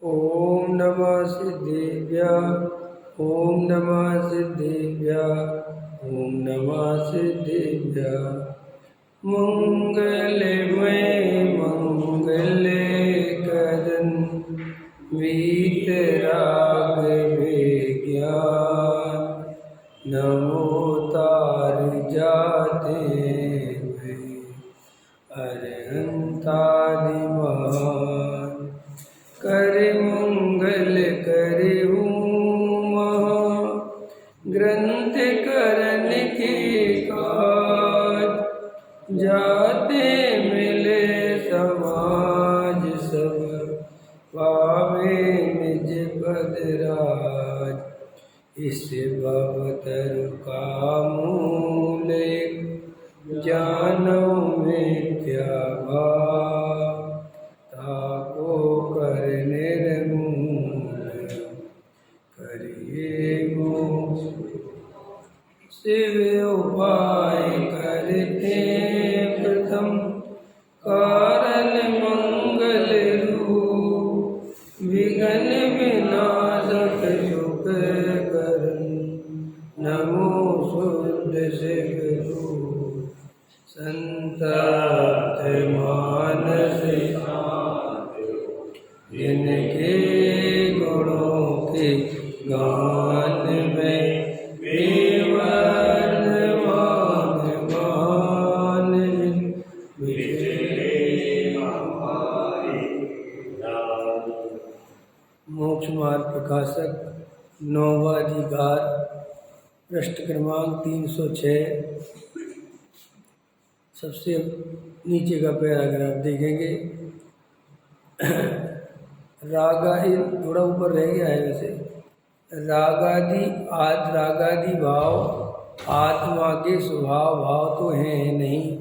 ॐ नमः सिद्धेभ्यः। ॐ नमः सिद्धेभ्यः। ॐ नमः सिद्धेभ्यः। मंगलमय मंगले कदन वीतराग विज्ञान नमो तार जाते हुए अरहंतादि महान करे मंगल करे महा ग्रंथ करन के काज जाते मिले समाज सब पावे निज पद राज। इस भवतर का मूल जानो मिथ्या भाव ताको कर निर्मूल करिए मोक्ष। शिव उपाय करते प्रथम कारण मंगल रूप विघ्न विनाशक सुख करन नमो शुद्ध शिव रूप। संतप्त मानस जिनके गुणों के गान में मोक्ष मार्ग प्रकाशक नौवा अधिकार पृष्ठ क्रमांक 306 सबसे नीचे का पैराग्राफ देखेंगे। रागादि थोड़ा ऊपर रह गया है वैसे। रागादि भाव आत्मा के स्वभाव भाव तो हैं नहीं,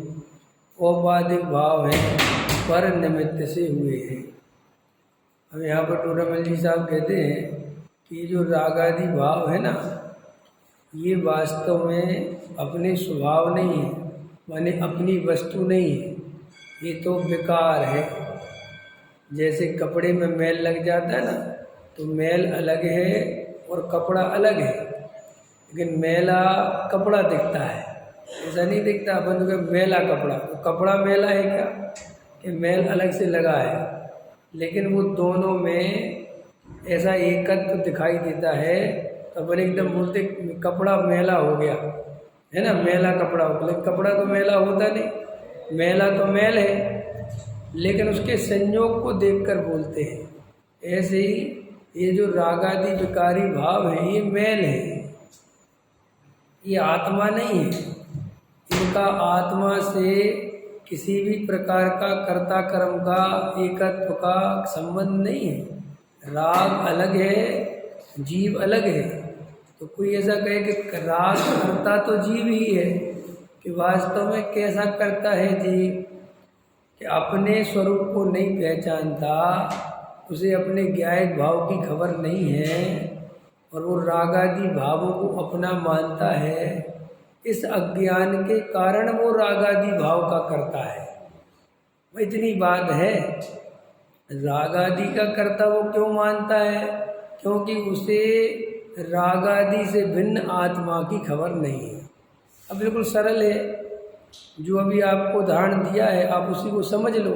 औपाधिक भाव हैं पर निमित्त से हुए हैं। अब यहाँ पर टोडामल जी साहब कहते हैं कि जो रागादि भाव है ना, ये वास्तव में अपने स्वभाव नहीं है, माने अपनी वस्तु नहीं है, ये तो विकार है। जैसे कपड़े में मैल लग जाता है ना, तो मैल अलग है और कपड़ा अलग है, लेकिन मैला कपड़ा दिखता है, ऐसा नहीं दिखता अपन को मैला कपड़ा। तो कपड़ा मैला है क्या कि मैल अलग से लगा है, लेकिन वो दोनों में ऐसा एकत्व दिखाई देता है। तो अपन एकदम बोलते कपड़ा मैला हो गया है ना, मैला कपड़ा हो, लेकिन कपड़ा तो मैला होता नहीं, मैला तो मैल है, लेकिन उसके संयोग को देखकर बोलते हैं। ऐसे ही ये जो रागादि विकारी भाव है, ये मैल है, ये आत्मा नहीं है। इनका आत्मा से किसी भी प्रकार का कर्ता कर्म का एकत्व का संबंध नहीं है। राग अलग है, जीव अलग है। तो कोई ऐसा कहे कि राग करता तो जीव ही है, कि वास्तव में कैसा करता है जीव कि अपने स्वरूप को नहीं पहचानता, उसे अपने ज्ञायक भाव की खबर नहीं है और वो रागादि भावों को अपना मानता है। इस अज्ञान के कारण वो रागादि भाव का करता है। इतनी बात है। रागादि का करता वो क्यों मानता है? क्योंकि उसे रागादि से भिन्न आत्मा की खबर नहीं है। अब बिल्कुल सरल है, जो अभी आपको उदाहरण दिया है आप उसी को समझ लो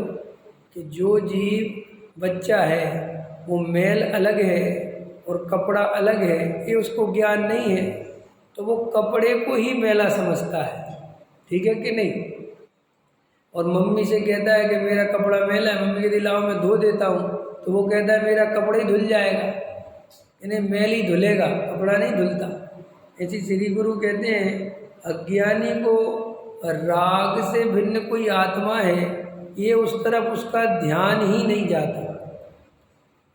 कि जो जीव बच्चा है वो मैल अलग है और कपड़ा अलग है, ये उसको ज्ञान नहीं है, तो वो कपड़े को ही मैला समझता है। ठीक है कि नहीं? और मम्मी से कहता है कि मेरा कपड़ा मैला है, मम्मी कहती लाओ मैं धो देता हूँ, तो वो कहता है मेरा कपड़ा ही धुल जाएगा, यानी मैल ही धुलेगा, कपड़ा नहीं धुलता। ऐसे श्री गुरु कहते हैं अज्ञानी को राग से भिन्न कोई आत्मा है, ये उस तरफ उसका ध्यान ही नहीं जाता।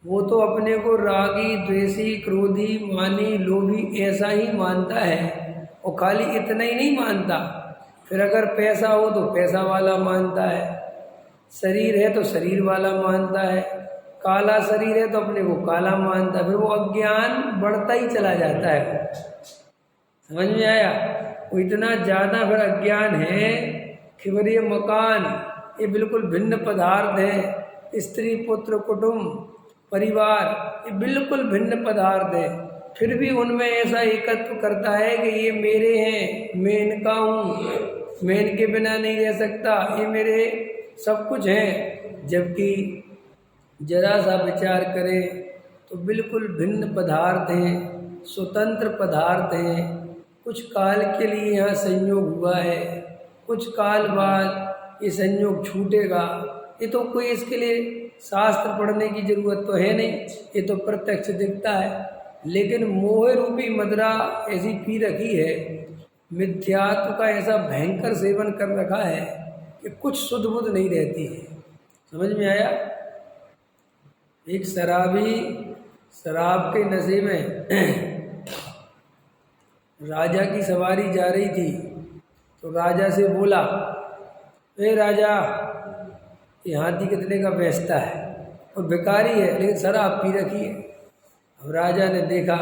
वो तो अपने को रागी, द्वेषी, क्रोधी, मानी, लोभी ऐसा ही मानता है। और खाली इतना ही नहीं मानता, फिर अगर पैसा हो तो पैसा वाला मानता है, शरीर है तो शरीर वाला मानता है, काला शरीर है तो अपने को काला मानता है। फिर वो अज्ञान बढ़ता ही चला जाता है। समझ में आया? वो इतना ज़्यादा फिर अज्ञान है कि फिर ये मकान ये बिल्कुल भिन्न पदार्थ है, स्त्री पुत्र कुटुंब परिवार, ये बिल्कुल भिन्न पदार्थ है, फिर भी उनमें ऐसा एकत्व करता है कि ये मेरे हैं, मैं इनका हूँ, मैं इनके बिना नहीं रह सकता, ये मेरे सब कुछ हैं। जबकि जरा सा विचार करें तो बिल्कुल भिन्न पदार्थ हैं, स्वतंत्र पदार्थ हैं। कुछ काल के लिए यहाँ संयोग हुआ है, कुछ काल बाद ये संयोग छूटेगा। ये तो कोई इसके लिए शास्त्र पढ़ने की जरूरत तो है नहीं, ये तो प्रत्यक्ष दिखता है। लेकिन मोह रूपी मदिरा ऐसी पी रखी है, मिथ्यात्व का ऐसा भयंकर सेवन कर रखा है कि कुछ सुध बुध नहीं रहती है। समझ में आया? एक शराबी शराब के नशे में राजा की सवारी जा रही थी, तो राजा से बोला, ए राजा, ये हाथी कितने का बेचता है? और भिखारी है लेकिन शराब पी रखी है। अब राजा ने देखा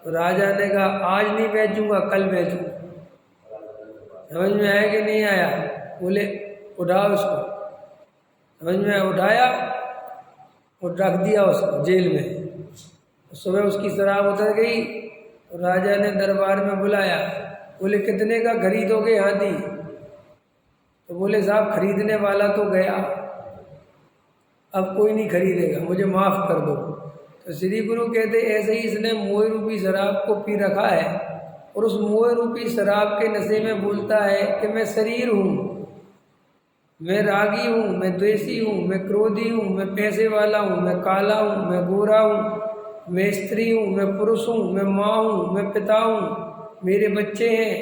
तो राजा ने कहा, आज नहीं बेचूंगा, कल बेचूंगा। समझ में आया कि नहीं आया? बोले उठाओ उसको। समझ में आया? उठाया और रख दिया उसको जेल में। सुबह उसकी शराब उतर गई तो राजा ने दरबार में बुलाया, बोले कितने का खरीदोगे हाथी? तो बोले साहब खरीदने वाला तो गया, अब कोई नहीं खरीदेगा, मुझे माफ़ कर दो। तो श्री गुरु कहते ऐसे ही इसने मोह रूपी शराब को पी रखा है और उस मोह रूपी शराब के नशे में बोलता है कि मैं शरीर हूँ, मैं रागी हूँ, मैं द्वेषी हूँ, मैं क्रोधी हूँ, मैं पैसे वाला हूँ, मैं काला हूँ, मैं गोरा हूँ, मैं स्त्री हूँ, मैं पुरुष हूँ, मैं माँ हूँ, मैं पिता हूँ, मेरे बच्चे हैं,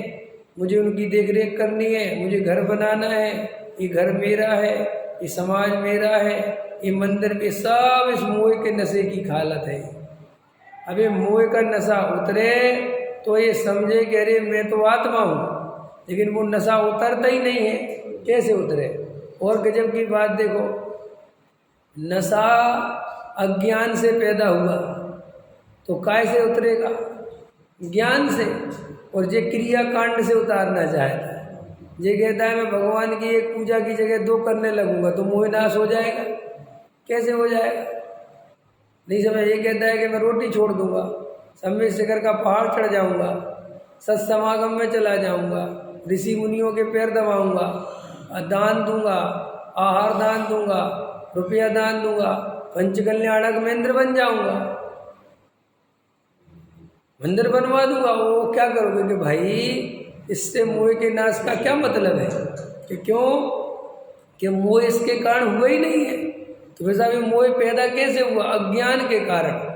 मुझे उनकी देखरेख करनी है, मुझे घर बनाना है, ये घर मेरा है, ये समाज मेरा है, ये मंदिर में, सब इस मोह के नशे की हालत है। अब ये मोह का नशा उतरे तो ये समझे कि अरे मैं तो आत्मा हूँ, लेकिन वो नशा उतरता ही नहीं है। कैसे उतरे? और गजब की बात देखो, नशा अज्ञान से पैदा हुआ तो काय से उतरेगा? ज्ञान से। और ये क्रिया कांड से उतारना चाहता है। ये कहता है मैं भगवान की एक पूजा की जगह दो करने लगूंगा तो मोह नाश हो जाएगा। कैसे हो जाएगा? नहीं समझ। ये कहता है कि मैं रोटी छोड़ दूंगा, सम्य शिखर का पहाड़ चढ़ जाऊंगा, सत्समागम में चला जाऊंगा, ऋषि मुनियों के पैर दबाऊंगा, दान दूंगा, आहार दान दूंगा, रुपया दान दूंगा, पंचकल्याणक में इंद्र बन जाऊंगा, मंदिर बनवा दूंगा। वो क्या करोगे कि भाई इससे मोह के नाश का क्या मतलब है? कि क्यों? कि मोह इसके कारण हुआ ही नहीं है। तो वैसा भी मोह पैदा कैसे हुआ? अज्ञान के कारण।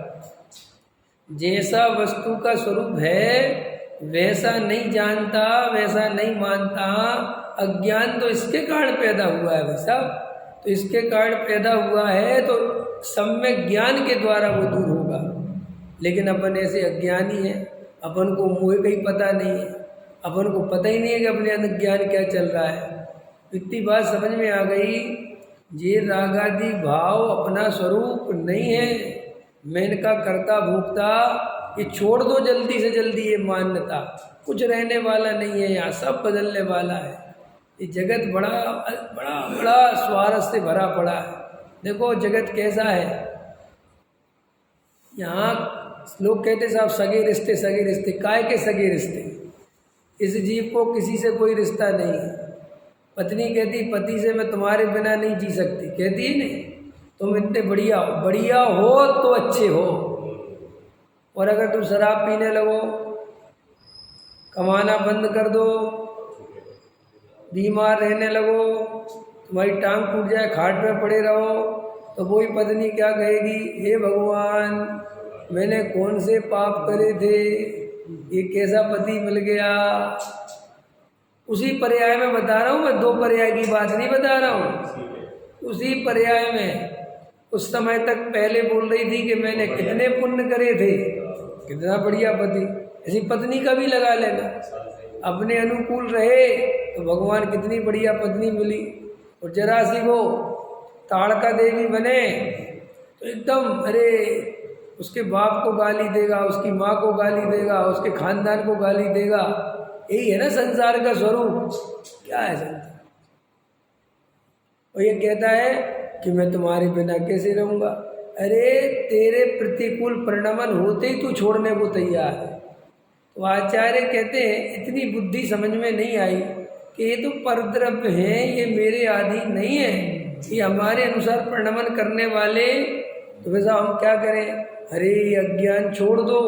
जैसा वस्तु का स्वरूप है वैसा नहीं जानता, वैसा नहीं मानता। अज्ञान तो इसके कारण पैदा हुआ है भाई साहब। तो इसके कारण पैदा हुआ है तो सम्यक ज्ञान के द्वारा वो दूर होगा। लेकिन अपन ऐसे अज्ञानी हैं, अपन को मोह का ही पता नहीं है, अपन को पता ही नहीं है कि अपने अंदर ज्ञान क्या चल रहा है। इतनी बात समझ में आ गई। ये रागादि भाव अपना स्वरूप नहीं है। मैं इनका कर्ता भोक्ता, ये छोड़ दो जल्दी से जल्दी। ये मान्यता कुछ रहने वाला नहीं है, यहाँ सब बदलने वाला है। ये जगत बड़ा बड़ा बड़ा स्वारस्य से भरा पड़ा है। देखो जगत कैसा है। यहाँ लोग कहते साहब सगे रिश्ते, सगे रिश्ते। काय के सगे रिश्ते? इस जीव को किसी से कोई रिश्ता नहीं है। पत्नी कहती पति से मैं तुम्हारे बिना नहीं जी सकती, कहती ही नहीं। तुम इतने बढ़िया हो, बढ़िया हो तो अच्छे हो। और अगर तुम शराब पीने लगो, कमाना बंद कर दो, बीमार रहने लगो, तुम्हारी टांग टूट जाए, खाट पे पड़े रहो, तो वही पत्नी क्या कहेगी? हे भगवान, मैंने कौन से पाप करे थे, ये कैसा पति मिल गया। उसी पर्याय में बता रहा हूँ मैं, दो पर्याय की बात नहीं बता रहा हूँ। उसी पर्याय में उस समय तक पहले बोल रही थी कि मैंने कितने पुण्य करे थे, कितना बढ़िया पति। ऐसी पत्नी का भी लगा लेना। अपने अनुकूल रहे तो भगवान कितनी बढ़िया पत्नी मिली। और जरा सी वो ताड़का देवी बने तो एकदम अरे उसके बाप को गाली देगा, उसकी माँ को गाली देगा, उसके खानदान को गाली देगा। यही है ना संसार का स्वरूप। क्या है संसार? और ये कहता है कि मैं तुम्हारे बिना कैसे रहूँगा। अरे तेरे प्रतिकूल परिणमन होते ही तू छोड़ने को तैयार है। तो आचार्य कहते हैं इतनी बुद्धि समझ में नहीं आई कि ये तो परद्रव्य हैं, ये मेरे अधीन नहीं है, ये हमारे अनुसार परिणमन करने वाले। तो वैसा हम क्या करें? अरे अज्ञान छोड़ दो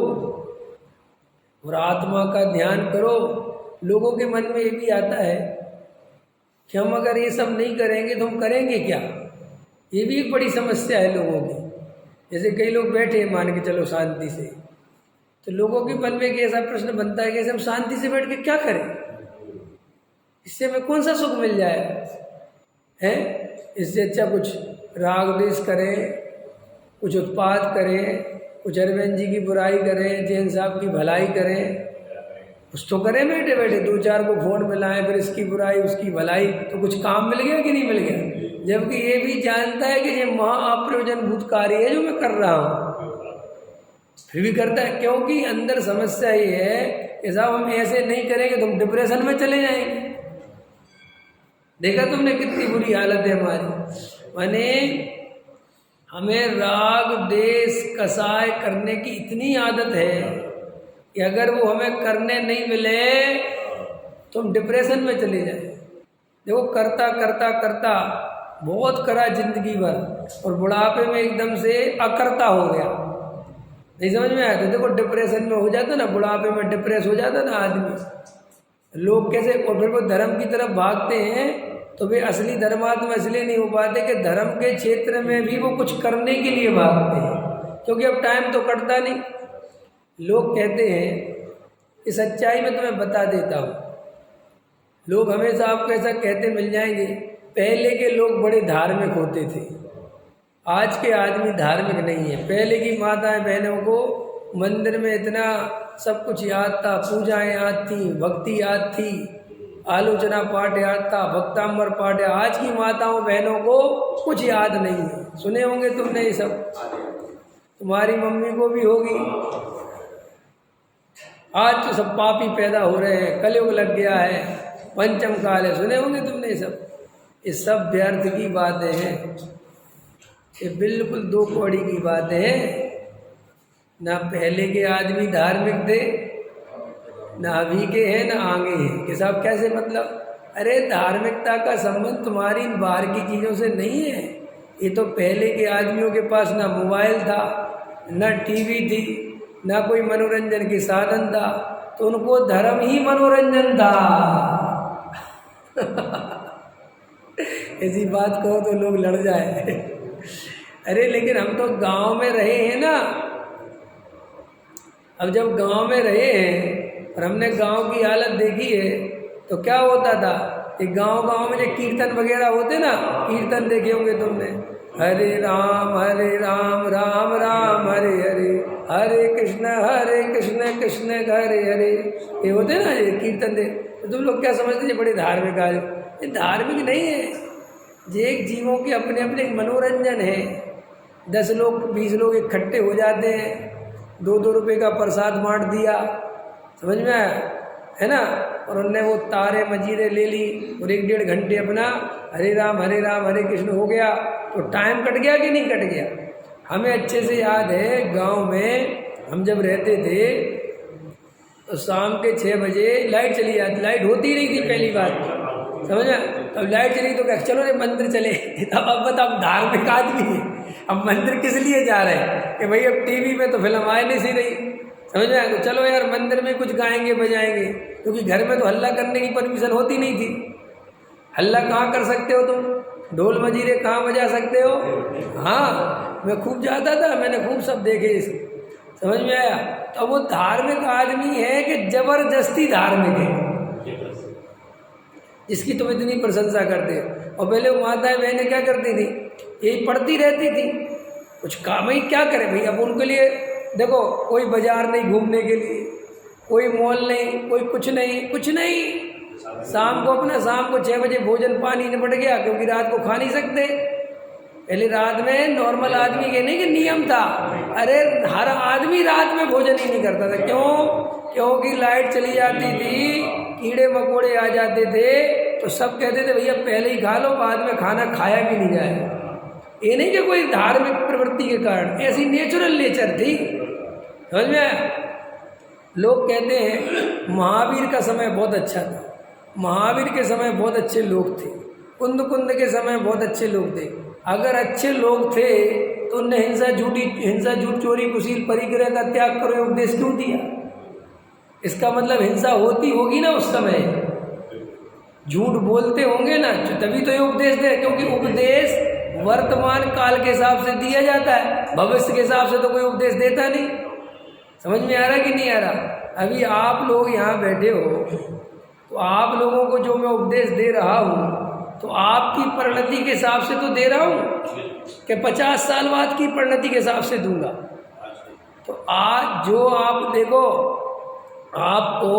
और आत्मा का ध्यान करो। लोगों के मन में ये भी आता है कि हम अगर ये सब नहीं करेंगे तो हम करेंगे क्या? ये भी एक बड़ी समस्या है लोगों की। जैसे कई लोग बैठे मान के चलो शांति से, तो लोगों के मन में एक ऐसा प्रश्न बनता है कि हम शांति से बैठ के क्या करें, इससे हमें कौन सा सुख मिल जाए हैं? इससे अच्छा कुछ राग द्वेष करें, कुछ उत्पात करें, कुछ अरविंद जी की बुराई करें, जैन साहब की भलाई करें, कुछ तो करें बैठे बैठे। दो चार को फोन मिलाएं, फिर इसकी बुराई उसकी भलाई, तो कुछ काम मिल गया कि नहीं मिल गया? जबकि ये भी जानता है कि ये महा अप्रयोजनभूत कार्य है जो मैं कर रहा हूँ, फिर भी करता है। क्योंकि अंदर समस्या ये है कि साहब हम ऐसे नहीं करेंगे तो हम डिप्रेशन में चले जाएंगे। देखा तुमने कितनी बुरी हालत है हमारी। माने हमें राग देश कसाय करने की इतनी आदत है कि अगर वो हमें करने नहीं मिले तो हम डिप्रेशन में चले जाए। देखो करता करता करता बहुत करा जिंदगी भर, और बुढ़ापे में एकदम से अकर्ता हो गया, नहीं समझ में आया तो देखो डिप्रेशन में हो जाता ना, बुढ़ापे में डिप्रेस हो जाता ना आदमी। लोग कैसे, और फिर वो धर्म की तरफ भागते हैं तो वे असली धर्मात्मा इसलिए नहीं हो पाते कि धर्म के क्षेत्र में भी वो कुछ करने के लिए भागते हैं, क्योंकि अब टाइम तो कटता नहीं। लोग कहते हैं कि सच्चाई में तुम्हें बता देता हूँ, लोग हमेशा आपको ऐसा कहते मिल जाएंगे, पहले के लोग बड़े धार्मिक होते थे, आज के आदमी धार्मिक नहीं है। पहले की माताएं बहनों को मंदिर में इतना सब कुछ याद था, पूजाएं याद थी, भक्ति याद थी, आलोचना पाठ याद था, भक्तांबर पाठ। आज की माताओं बहनों को कुछ याद नहीं है। सुने होंगे तुमने ये सब, तुम्हारी मम्मी को भी होगी। आज तो सब पापी पैदा हो रहे हैं, कलयुग लग गया है, पंचम काल है, सुने होंगे तुमने ये सब। ये सब व्यर्थ की बातें हैं, ये बिल्कुल दो कौड़ी की बातें हैं। ना पहले के आदमी धार्मिक थे, ना अभी के हैं, ना आगे हैं कि साहब कैसे मतलब। अरे धार्मिकता का संबंध तुम्हारी इन बाहर की चीज़ों से नहीं है। ये तो पहले के आदमियों के पास ना मोबाइल था, ना टीवी थी, ना कोई मनोरंजन के साधन था, तो उनको धर्म ही मनोरंजन था। ऐसी बात कहो तो लोग लड़ जाए। अरे लेकिन हम तो गांव में रहे हैं ना। अब जब गांव में रहे हैं और हमने गांव की हालत देखी है, तो क्या होता था कि गांव में जो कीर्तन वगैरह होते ना, कीर्तन देखे होंगे तुमने, हरे राम राम राम हरे हरे, हरे कृष्ण कृष्ण हरे हरे, ये होते ना ये कीर्तन दे। तो तुम लोग क्या समझते हैं बड़े धार्मिक आज? ये धार्मिक नहीं है, ये एक जीवों के अपने अपने मनोरंजन है। 10 लोग 20 लोग इकट्ठे हो जाते हैं, 2-2 रुपये का प्रसाद बांट दिया, समझ में आया है ना, और उनने वो तारे मजीरे ले ली और 1-1.5 घंटे अपना हरे राम हरे कृष्ण हो गया। तो टाइम कट गया कि नहीं कट गया? हमें अच्छे से याद है गांव में हम जब रहते थे तो शाम के 6 बजे लाइट चली जाती, लाइट होती नहीं थी पहली बात, समझा। तब लाइट चली तो क्या, चलो रे मंदिर चले। अब बता, हम धार्मिक आदमी हैं, अब मंदिर किस लिए जा रहे हैं कि भाई अब टीवी में तो फिल्म आए नहीं सी रही, समझ में आया, तो चलो यार मंदिर में कुछ गाएंगे बजाएंगे, क्योंकि घर में तो हल्ला करने की परमिशन होती नहीं थी। हल्ला कहाँ कर सकते हो तुम, ढोल मजीरे कहाँ बजा सकते हो? हाँ, मैं खूब जाता था, मैंने खूब सब देखे इसे, समझ में आया। तो वो धार्मिक आदमी है कि जबरदस्ती धार्मिक है, इसकी तुम इतनी प्रशंसा करते हो। और पहले वो माताएं बहनें क्या करती थी, यही पढ़ती रहती थी, कुछ काम ही क्या करे भाई। अब उनके लिए देखो, कोई बाजार नहीं घूमने के लिए, कोई मॉल नहीं, कोई कुछ नहीं। शाम को 6 बजे भोजन पानी निपट गया, क्योंकि रात को खा नहीं सकते। पहले रात में नॉर्मल आदमी के नहीं कि नियम था, अरे हर आदमी रात में भोजन ही नहीं करता था। क्यों? क्योंकि लाइट चली जाती थी, कीड़े मकोड़े आ जाते थे, तो सब कहते थे भैया पहले ही खा लो, बाद में खाना खाया भी नहीं जाए। ये नहीं कि कोई धार्मिक प्रवृत्ति के कारण, ऐसी नेचुरल नेचर थी। समझ में आया? लोग कहते हैं महावीर का समय बहुत अच्छा था, महावीर के समय बहुत अच्छे लोग थे, कुंद कुंद के समय बहुत अच्छे लोग थे। अगर अच्छे लोग थे तो उनने हिंसा झूठ चोरी कुशील परिग्रह का त्याग करो उपदेश क्यों दिया? इसका मतलब हिंसा होती होगी ना उस समय, झूठ बोलते होंगे ना, तभी तो ये उपदेश दे। क्योंकि उपदेश वर्तमान काल के हिसाब से दिया जाता है, भविष्य के हिसाब से तो कोई उपदेश देता नहीं। समझ में आ रहा कि नहीं आ रहा? अभी आप लोग यहाँ बैठे हो तो आप लोगों को जो मैं उपदेश दे रहा हूँ तो आपकी परिणति के हिसाब से तो दे रहा हूँ कि 50 साल बाद की परिणति के हिसाब से दूंगा। तो आज जो आप देखो, आपको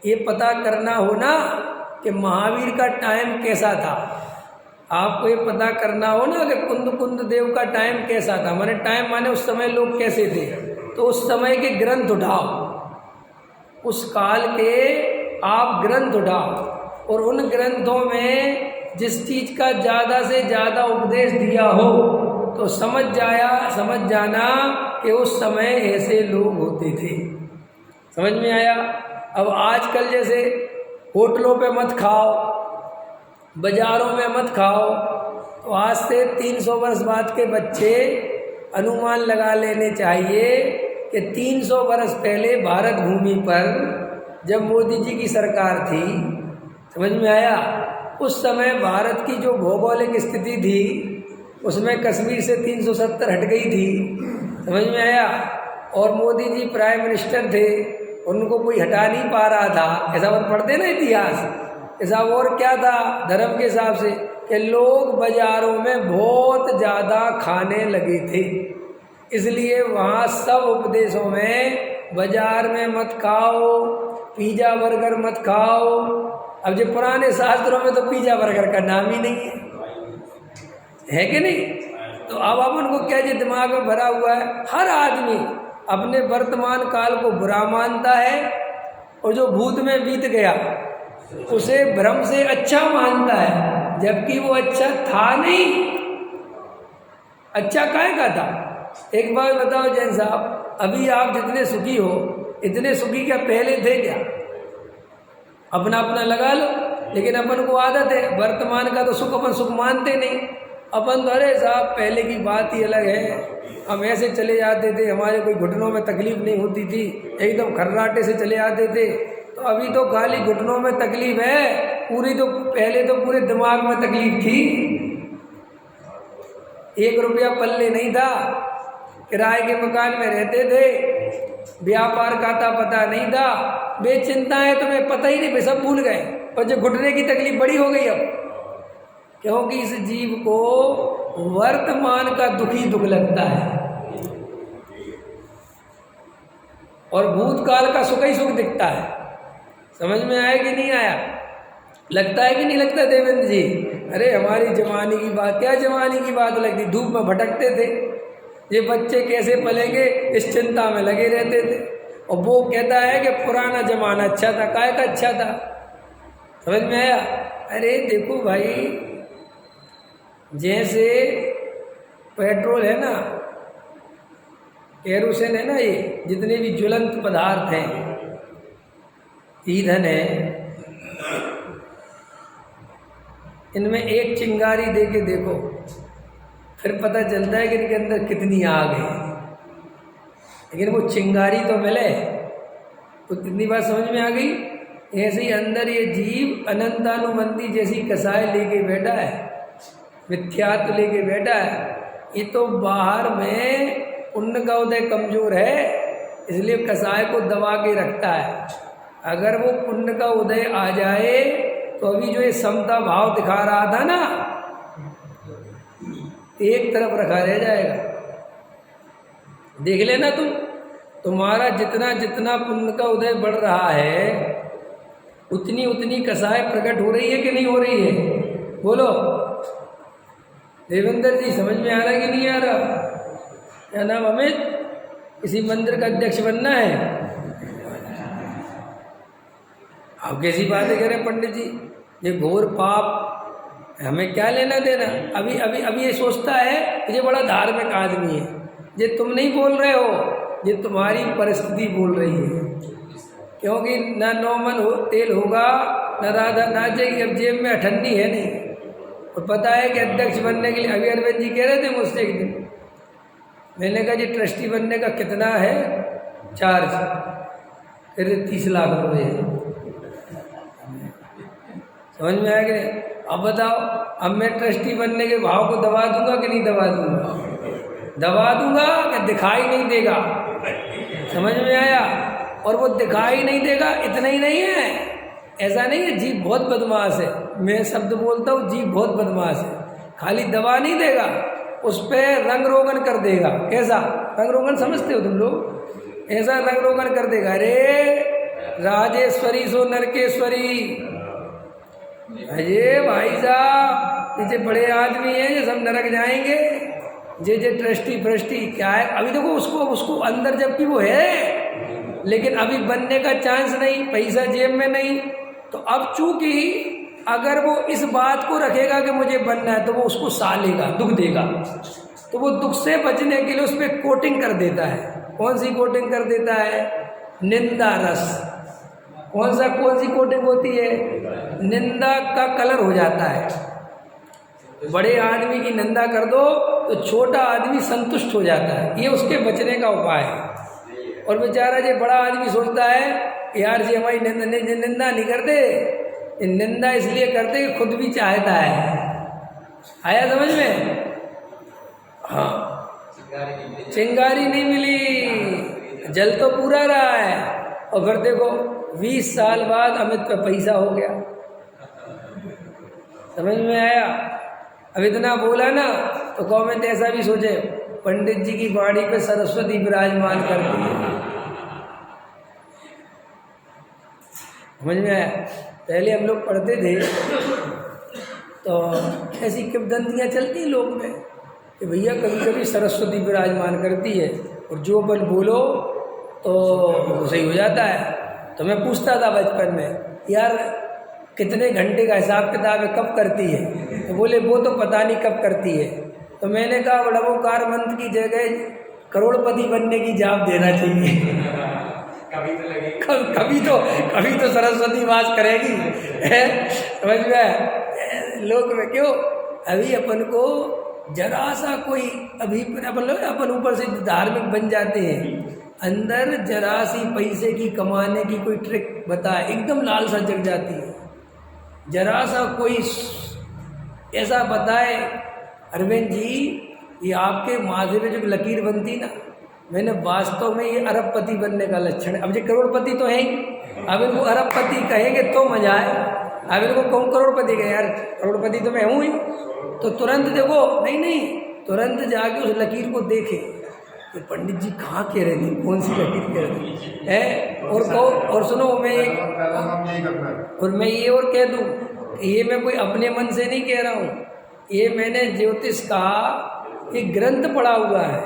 ये पता करना हो ना कि महावीर का टाइम कैसा था, आपको ये पता करना हो ना कि कुंद कुंद देव का टाइम कैसा था, माने टाइम माने उस समय लोग कैसे थे, तो उस समय के ग्रंथ उठाओ, उस काल के आप ग्रंथ उठाओ और उन ग्रंथों में जिस चीज़ का ज़्यादा से ज़्यादा उपदेश दिया हो तो समझ जाना कि उस समय ऐसे लोग होते थे। समझ में आया? अब आजकल जैसे होटलों पे मत खाओ, बाज़ारों में मत खाओ, तो आज से 300 वर्ष बाद के बच्चे अनुमान लगा लेने चाहिए कि 300 वर्ष पहले भारत भूमि पर जब मोदी जी की सरकार थी, समझ में आया, उस समय भारत की जो भौगोलिक स्थिति थी उसमें कश्मीर से 370 हट गई थी। समझ में आया? और मोदी जी प्राइम मिनिस्टर थे, उनको कोई हटा नहीं पा रहा था। ऐसा बात पढ़ते ना इतिहास। ऐसा और क्या था धर्म के हिसाब से कि लोग बाज़ारों में बहुत ज़्यादा खाने लगे थे, इसलिए वहाँ सब उपदेशों में बाज़ार में मत खाओ, पिज़्ज़ा बर्गर मत खाओ। अब जो पुराने शास्त्रों में तो पिज़्ज़ा बर्गर का नाम ही नहीं है कि नहीं? तो अब अपन को क्या जो दिमाग में भरा हुआ है, हर आदमी अपने वर्तमान काल को बुरा मानता है और जो भूत में बीत गया उसे भ्रम से अच्छा मानता है, जबकि वो अच्छा था नहीं। अच्छा काहे का था? एक बात बताओ जैन साहब, अभी आप जितने सुखी हो इतने सुखी क्या पहले थे क्या? अपना अपना लगा लो, लेकिन अपन को आदत है वर्तमान का तो सुख अपन सुख मानते नहीं। अपन तो अरे साहब पहले की बात ही अलग है, हम ऐसे चले जाते थे, हमारे कोई घुटनों में तकलीफ नहीं होती थी, एकदम खर्राटे से चले आते थे। तो अभी तो खाली घुटनों में तकलीफ है, पूरी तो पहले तो पूरे दिमाग में तकलीफ थी। 1 रुपया पल्ले नहीं था, किराए के मकान में रहते थे, व्यापार का था पता नहीं था, बेचिंता है तुम्हें पता ही नहीं, सब भूल गए। और जो घुटने की तकलीफ बड़ी हो गई अब, क्योंकि इस जीव को वर्तमान का दुख ही दुख लगता है और भूतकाल का सुख ही सुख दिखता है। समझ में आया कि नहीं आया? लगता है कि नहीं लगता देवेंद्र जी? अरे हमारी जवानी की बात, क्या जवानी की बात लगती, धूप में भटकते थे, ये बच्चे कैसे पलेंगे इस चिंता में लगे रहते थे। और वो कहता है कि पुराना जमाना अच्छा था, काहे का अच्छा था? समझ में आया? अरे देखो भाई, जैसे पेट्रोल है ना, केरोसिन है ना, ये जितने भी ज्वलंत पदार्थ हैं, ईंधन है, इनमें एक चिंगारी दे के देखो, फिर पता चलता है कि इनके अंदर कितनी आग है। लेकिन वो चिंगारी तो मिले, तो कितनी बात समझ में आ गई? ऐसे ही अंदर ये जीव अनंतानुबंधी जैसी कसाय लेके बैठा है, मिथ्यात्व लेके बैठा है। ये तो बाहर में पुण्य का उदय कमजोर है, इसलिए कसाय को दबा के रखता है। अगर वो पुण्य का उदय आ जाए तो अभी जो ये समता भाव दिखा रहा था ना, एक तरफ रखा रह जाएगा। देख लेना तुम, तुम्हारा जितना जितना पुण्य का उदय बढ़ रहा है उतनी उतनी कसाय प्रकट हो रही है कि नहीं हो रही है? बोलो देवेंद्र जी, समझ में आ रहा कि नहीं आ रहा? क्या नाम अमित? किसी मंदिर का अध्यक्ष बनना है? आप कैसी बातें कह रहे हैं पंडित जी? ये घोर पाप हमें क्या लेना देना। अभी अभी अभी ये सोचता है कि ये बड़ा धार्मिक आदमी है। ये तुम नहीं बोल रहे हो, ये तुम्हारी परिस्थिति बोल रही है। क्योंकि न नौमन तेल होगा न राधा नाचेगी। अब जेब में अठन्नी है नहीं। और पता है कि अध्यक्ष बनने के लिए अभी अरविंद जी कह रहे थे मुझसे एक दिन, मैंने कहा जी ट्रस्टी बनने का कितना है चार्ज? फिर 30 लाख रुपये। समझ में आया कि नहीं? अब बताओ, अब मैं ट्रस्टी बनने के भाव को दबा दूंगा कि नहीं दबा दूंगा? दबा दूंगा कि दिखाई नहीं देगा। समझ में आया? और वो दिखाई नहीं देगा इतना ही नहीं है, ऐसा नहीं है जीभ बहुत बदमाश है। मैं शब्द बोलता हूँ जीभ बहुत बदमाश है। खाली दबा नहीं देगा, उस पर रंग रोगन कर देगा। कैसा रंग रोगन समझते हो तुम लोग? ऐसा रंग रोगन कर देगा, अरे राजेश्वरी सो नरकेश्वरी। अरे भाई साहब, ये बड़े आदमी हैं, ये सब नरक जाएंगे। जे ट्रस्टी फ्रस्टी क्या है? अभी देखो उसको अंदर जबकि वो है, लेकिन अभी बनने का चांस नहीं, पैसा जेब में नहीं। तो अब चूंकि अगर वो इस बात को रखेगा कि मुझे बनना है, तो वो उसको सालेगा, दुख देगा। तो वो दुख से बचने के लिए उस पर कोटिंग कर देता है। कौन सी कोटिंग कर देता है? निंदा रस। कौन सी कोटिंग होती है? निंदा का कलर हो जाता है। बड़े आदमी की निंदा कर दो तो छोटा आदमी संतुष्ट हो जाता है। ये उसके बचने का उपाय है। और बेचारा ये बड़ा आदमी सोचता है यार जी हमारी निंदा नहीं करते, निंदा इसलिए करते कि खुद भी चाहता है। आया समझ में? हाँ, चिंगारी नहीं मिली, जल तो पूरा रहा है। और फिर देखो 20 साल बाद अमित पे पैसा हो गया। समझ में आया? अब इतना बोला ना तो गवर्नमेंट ऐसा भी सोचे पंडित जी की बाड़ी पे सरस्वती विराजमान करती है। समझ में आया? पहले हम लोग पढ़ते थे तो ऐसी किंवदंतियाँ चलती लोग में कि भैया कभी कभी सरस्वती विराजमान करती है और जो बल बोलो तो वो सही हो जाता है। तो मैं पूछता था बचपन में, यार कितने घंटे का हिसाब किताब है, कब करती है? तो बोले वो तो पता नहीं कब करती है। तो मैंने कहा बड़वोकार मंत्र की जगह करोड़पति बनने की जाप देना चाहिए। कभी तो सरस्वती वास करेगी। समझ में? लोग में क्यों अभी अपन को जरा सा कोई अभी अपन ऊपर से धार्मिक बन जाते हैं, अंदर जरा सी पैसे की कमाने की कोई ट्रिक बताए एकदम लालसा जग जाती है। जरा सा कोई ऐसा बताए अरविंद जी ये आपके माथे में जो लकीर बनती ना, मैंने वास्तव में ये अरबपति बनने का लक्षण है। अब ये करोड़पति तो है ही, अब इनको अरबपति कहेंगे तो मजा है। अब इनको कौन करोड़पति कहे? यार करोड़पति तो मैं हूँ ही। तो तुरंत देखो, नहीं तुरंत जाके उस लकीर को देखे कि पंडित जी कहाँ कह रहे थे, कौन सी लकीर कह रहे थे है। और सुनो मैं ये और कह दूँ, ये मैं कोई अपने मन से नहीं कह रहा हूँ, ये मैंने ज्योतिष का एक ग्रंथ पढ़ा हुआ है।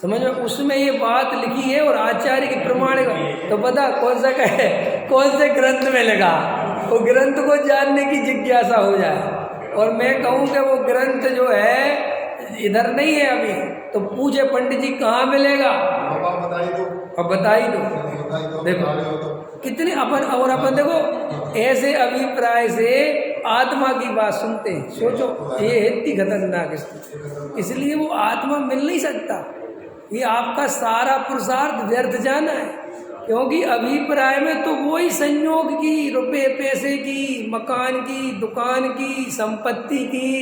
समझ में? उसमें ये बात लिखी है और आचार्य की प्रमाण। तो पता कौन सा कहे, कौन से ग्रंथ में लगा, वो ग्रंथ को जानने की जिज्ञासा हो जाए। और मैं कहूँ कि वो ग्रंथ जो है इधर नहीं है अभी, तो पूछे पंडित जी कहाँ मिलेगा? अब बता ही दो। देखो कितने अपन देखो ऐसे अभिप्राय से आत्मा की बात सुनते हैं। सोचो ये इतनी खतरनाक स्थिति, इसलिए वो आत्मा मिल नहीं सकता। ये आपका सारा पुरुषार्थ व्यर्थ जाना है, क्योंकि अभिप्राय में तो वही संयोग की, रुपए पैसे की, मकान की, दुकान की, संपत्ति की,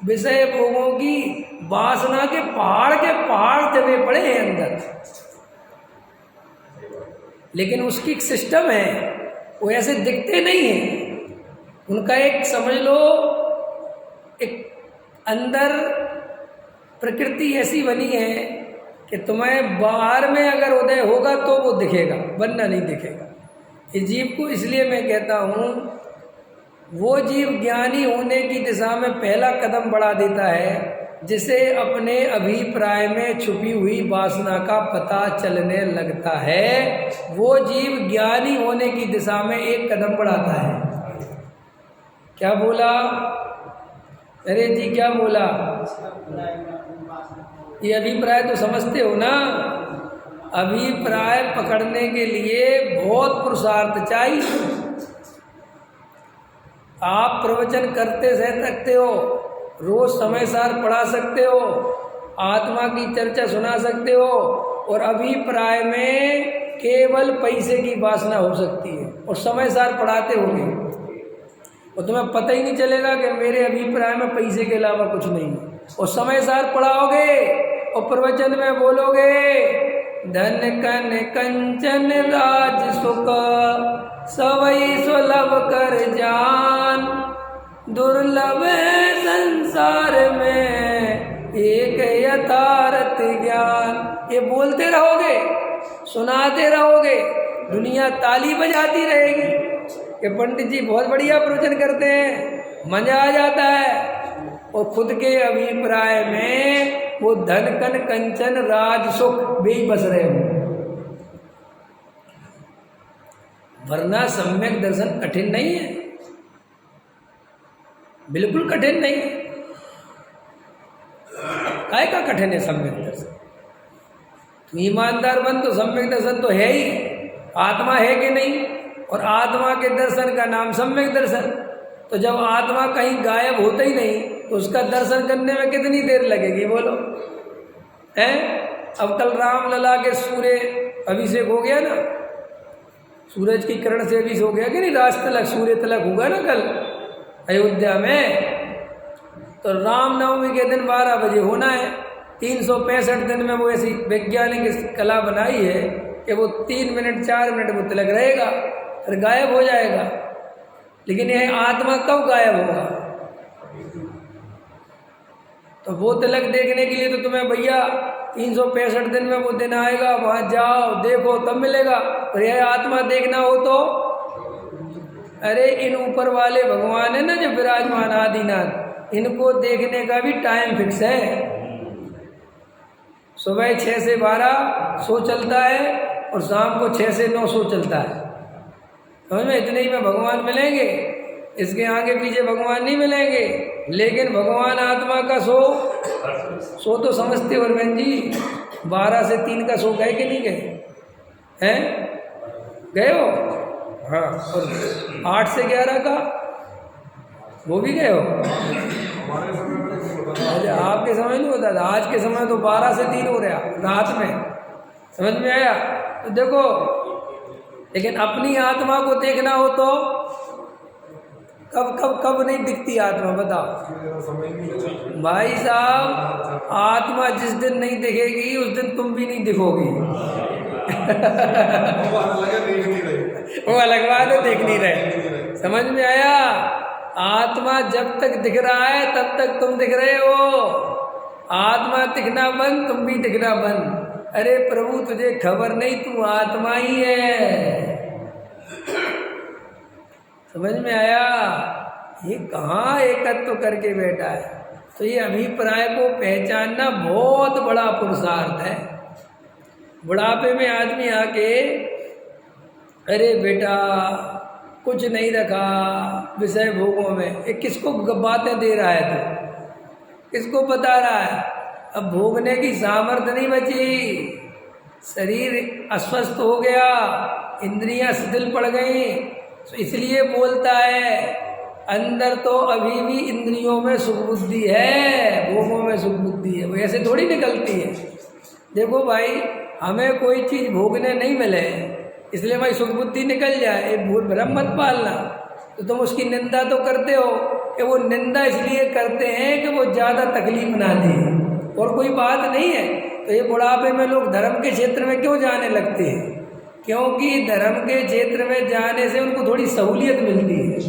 विषय भोगों की, वासना के पहाड़ जमे पड़े हैं अंदर। लेकिन उसकी एक सिस्टम है, वो ऐसे दिखते नहीं है। उनका एक समझ लो एक अंदर प्रकृति ऐसी बनी है कि तुम्हें बाहर में अगर उदय होगा तो वो दिखेगा, वरना नहीं दिखेगा। इस जीव को इसलिए मैं कहता हूँ, वो जीव ज्ञानी होने की दिशा में पहला कदम बढ़ा देता है जिसे अपने अभिप्राय में छुपी हुई वासना का पता चलने लगता है। वो जीव ज्ञानी होने की दिशा में एक कदम बढ़ाता है। क्या बोला? अरे जी क्या बोला? ये अभिप्राय तो समझते हो ना? अभिप्राय पकड़ने के लिए बहुत पुरुषार्थ चाहिए। आप प्रवचन करते सह सकते हो, रोज समय सार पढ़ा सकते हो, आत्मा की चर्चा सुना सकते हो, और अभिप्राय में केवल पैसे की वासना हो सकती है, और समय सार पढ़ाते होंगे और तुम्हें पता ही नहीं चलेगा कि मेरे अभिप्राय में पैसे के अलावा कुछ नहीं है। और समय सार पढ़ाओगे और प्रवचन में बोलोगे धन कन कंचन राज सुख सवई सुलभ कर जान, दुर्लभ है संसार में एक यथार्थ ज्ञान। ये बोलते रहोगे, सुनाते रहोगे, दुनिया ताली बजाती रहेगी कि पंडित जी बहुत बढ़िया प्रवचन करते हैं, मजा आ जाता है। और खुद के अभिप्राय में वो धन कन कंचन राज सुख भी बस रहे हो। वरना सम्यक दर्शन कठिन नहीं है, बिल्कुल कठिन नहीं है। काय का कठिन है सम्यक दर्शन? तुम ईमानदार बन तो सम्यक दर्शन तो है ही, आत्मा है कि नहीं? और आत्मा के दर्शन का नाम सम्यक दर्शन। तो जब आत्मा कहीं गायब होता ही नहीं तो उसका दर्शन करने में कितनी देर लगेगी बोलो? हैं? अब कल रामलला के सूर्य अभिषेक हो गया ना, सूरज की किरण से अभिषेक हो गया कि नहीं? राज तिलक, सूर्य तिलक होगा ना कल अयोध्या में। तो रामनवमी के दिन 12 बजे होना है। 365 दिन में वो ऐसी वैज्ञानिक कला बनाई है कि वो 3 मिनट 4 मिनट वो तिलक रहेगा, फिर गायब हो जाएगा। लेकिन यह आत्मा कब गायब होगा? तो वो तिलक देखने के लिए तो तुम्हें भैया 365 दिन में वो दिन आएगा, वहाँ जाओ देखो तब मिलेगा। और यह आत्मा देखना हो तो अरे इन ऊपर वाले भगवान है ना जो विराजमान आदिनाथ, इनको देखने का भी टाइम फिक्स है। सुबह 6 से 12 शो चलता है और शाम को 6 से 9 शो चलता है। समझ में? इतने ही में भगवान मिलेंगे, इसके आगे पीछे भगवान नहीं मिलेंगे। लेकिन भगवान आत्मा का शो तो समझते हो बहन जी। 12 से 3 का शो गए कि नहीं गए? हैं? गए हो? हाँ। और 8 से 11 का वो भी गए हो? अच्छा, आपके समय नहीं होता था, आज के समय तो 12 से 3 हो रहा रात में। समझ में आया? तो देखो, लेकिन अपनी आत्मा को देखना हो तो कब कब कब नहीं दिखती आत्मा बताओ भाई साहब। आत्मा जिस दिन नहीं दिखेगी उस दिन तुम भी नहीं दिखोगी। वो अलग बात है, देख नहीं रहे। समझ में आया? आत्मा जब तक दिख रहा है तब तक तुम दिख रहे हो। आत्मा दिखना बंद, तुम भी दिखना बंद। अरे प्रभु तुझे खबर नहीं, तू आत्मा ही है। समझ में आया? ये कहाँ एकत्व करके बैठा है। तो ये अभिप्राय को पहचानना बहुत बड़ा पुरुषार्थ है। बुढ़ापे में आदमी आके अरे बेटा कुछ नहीं रखा विषय भोगों में, ये किसको बातें दे रहा है? तो किसको बता रहा है? अब भोगने की सामर्थ्य नहीं बची, शरीर अस्वस्थ हो गया, इंद्रियां शिथिल पड़ गई, तो इसलिए बोलता है। अंदर तो अभी भी इंद्रियों में सुख बुद्धि है, भोगों में सुख बुद्धि है, वो ऐसे थोड़ी निकलती है। देखो भाई, हमें कोई चीज़ भोगने नहीं मिले इसलिए भाई सुख बुद्धि निकल जाए, ये भूल भ्रम मत पालना। तो तुम उसकी निंदा तो करते हो कि वो निंदा इसलिए करते हैं कि वो ज़्यादा तकलीफ ना दे, और कोई बात नहीं है। तो ये बुढ़ापे में लोग धर्म के क्षेत्र में क्यों जाने लगते हैं? क्योंकि धर्म के क्षेत्र में जाने से उनको थोड़ी सहूलियत मिलती है।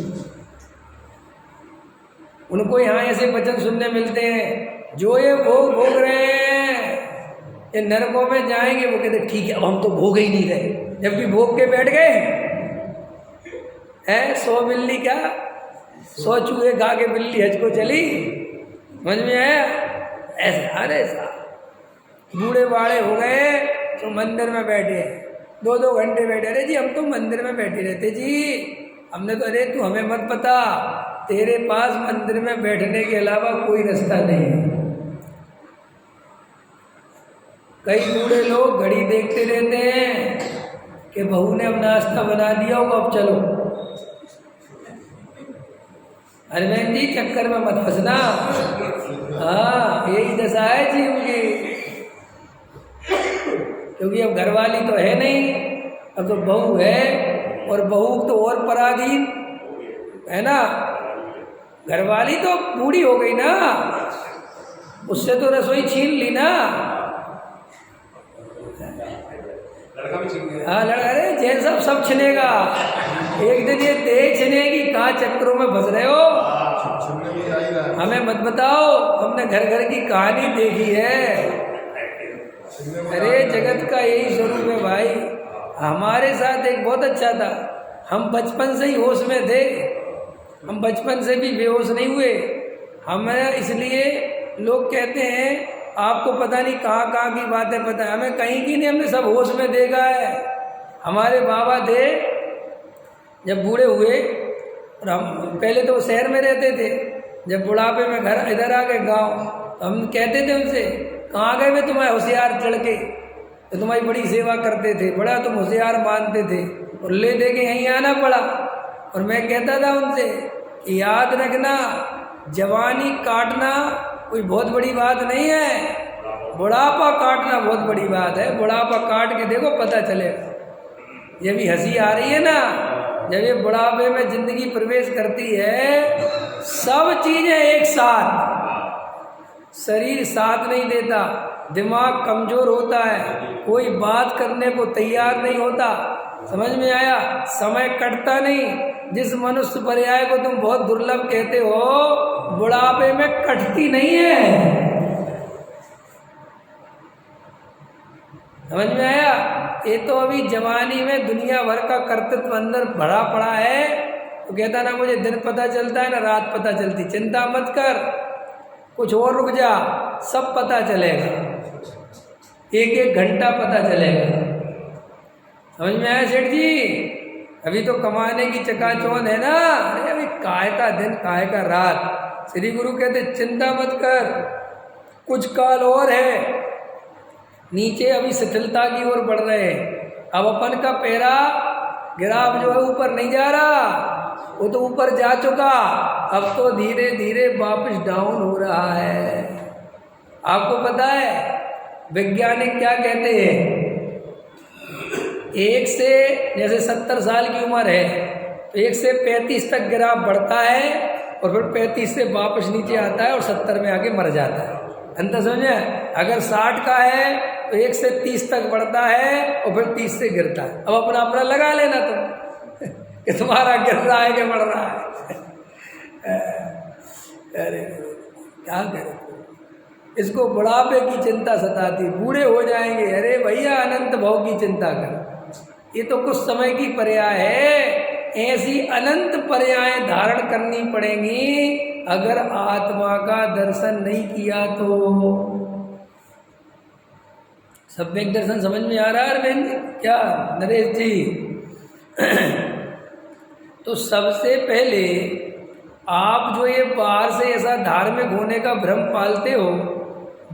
उनको यहाँ ऐसे वचन सुनने मिलते हैं, जो ये भोग रहे हैं ये नरकों में जाएंगे। वो कहते ठीक है अब हम तो भोग ही नहीं रहे, जबकि भोग के बैठ गए हैं। 100 बिल्ली क्या 100 चूहे खा के बिल्ली हज को चली। समझ में आया? ऐसे अरे साहब बूढ़े बाड़े हो गए तो मंदिर में बैठे 2-2 घंटे बैठे। अरे जी हम तो मंदिर में बैठे रहते जी, हमने तो अरे तू हमें मत पता, तेरे पास मंदिर में बैठने के अलावा कोई रास्ता नहीं है। कई बूढ़े लोग घड़ी देखते रहते हैं कि बहू ने अब नाश्ता बना दिया होगा, अब चलो। अरे बहन जी, चक्कर में मत फंसना। हाँ, यही दशा है जी उनकी, क्योंकि अब घरवाली तो है नहीं, अब तो बहू है, और बहू तो और पराधीन है ना। घरवाली तो बूढ़ी हो गई ना, उससे तो रसोई छीन ली ना। हाँ, लड़का, अरे जैसा सब छिनेगा एक दिन, ये तेज छिनेगी। कहाँ चक्करों में फंस रहे हो? हमें मत बताओ, हमने घर घर की कहानी देखी है। अरे जगत का यही स्वरूप है भाई। हमारे साथ एक बहुत अच्छा था, हम बचपन से ही होश में थे, हम बचपन से भी बेहोश नहीं हुए। हमें इसलिए लोग कहते हैं आपको पता नहीं कहाँ कहाँ की बातें पता है, हमें कहीं की नहीं, हमने सब होश में देखा है। हमारे बाबा थे, जब बूढ़े हुए, और हम पहले तो शहर में रहते थे, जब बुढ़ापे में घर इधर आ गए गाँव, तो हम कहते थे उनसे, कहाँ गए वे तुम्हारे होशियार चढ़ के, तो तुम्हारी बड़ी सेवा करते थे, बड़ा तुम होशियार मानते थे, और ले दे के यहीं आना पड़ा। और मैं कहता था उनसे कि याद रखना, जवानी काटना कोई बहुत बड़ी बात नहीं है, बुढ़ापा काटना बहुत बड़ी बात है। बुढ़ापा काट के देखो, पता चलेगा। ये भी हंसी आ रही है ना, जब ये बुढ़ापे में जिंदगी प्रवेश करती है, सब चीजें एक साथ, शरीर साथ नहीं देता, दिमाग कमजोर होता है, कोई बात करने को तैयार नहीं होता। समझ में आया? समय कटता नहीं। जिस मनुष्य पर्याय को तुम बहुत दुर्लभ कहते हो, बुढ़ापे में कटती नहीं है। समझ में आया? ये तो अभी जवानी में दुनिया भर का कर्तव्य अंदर भरा पड़ा है, तो कहता ना मुझे दिन पता चलता है ना रात पता चलती। चिंता मत कर, कुछ और रुक जा, सब पता चलेगा, एक एक घंटा पता चलेगा। समझ में आया सेठ जी? अभी तो कमाने की चकाचौंध है ना। अरे अभी काय का दिन काय का रात। श्री गुरु कहते चिंता मत कर, कुछ काल और है, नीचे अभी शिथिलता की ओर बढ़ रहे हैं। अब अपन का पैरा गिराव जो है ऊपर नहीं जा रहा, वो तो ऊपर जा चुका, अब तो धीरे धीरे वापस डाउन हो रहा है। आपको पता है वैज्ञानिक क्या कहते हैं? एक से जैसे 70 साल की उम्र है, तो 1 से 35 तक गिराव बढ़ता है, और फिर 35 से वापस नीचे आता है और 70 में आके मर जाता है। अंतर समझे? अगर 60 का है तो 1 से 30 तक बढ़ता है और फिर 30 से गिरता है। अब अपना अपना लगा लेना तुम कि तुम्हारा गिर रहा है कि बढ़ रहा है। अरे क्या करें, इसको बुढ़ापे की चिंता सताती, बूढ़े हो जाएंगे। अरे भैया अनंत भव की चिंता कर, ये तो कुछ समय की पर्याय है। ऐसी अनंत पर्याय धारण करनी पड़ेंगी अगर आत्मा का दर्शन नहीं किया तो। सम्यक दर्शन समझ में आ रहा है अरविंद? क्या नरेश जी? तो सबसे पहले आप जो ये बाहर से ऐसा धार्मिक होने का भ्रम पालते हो,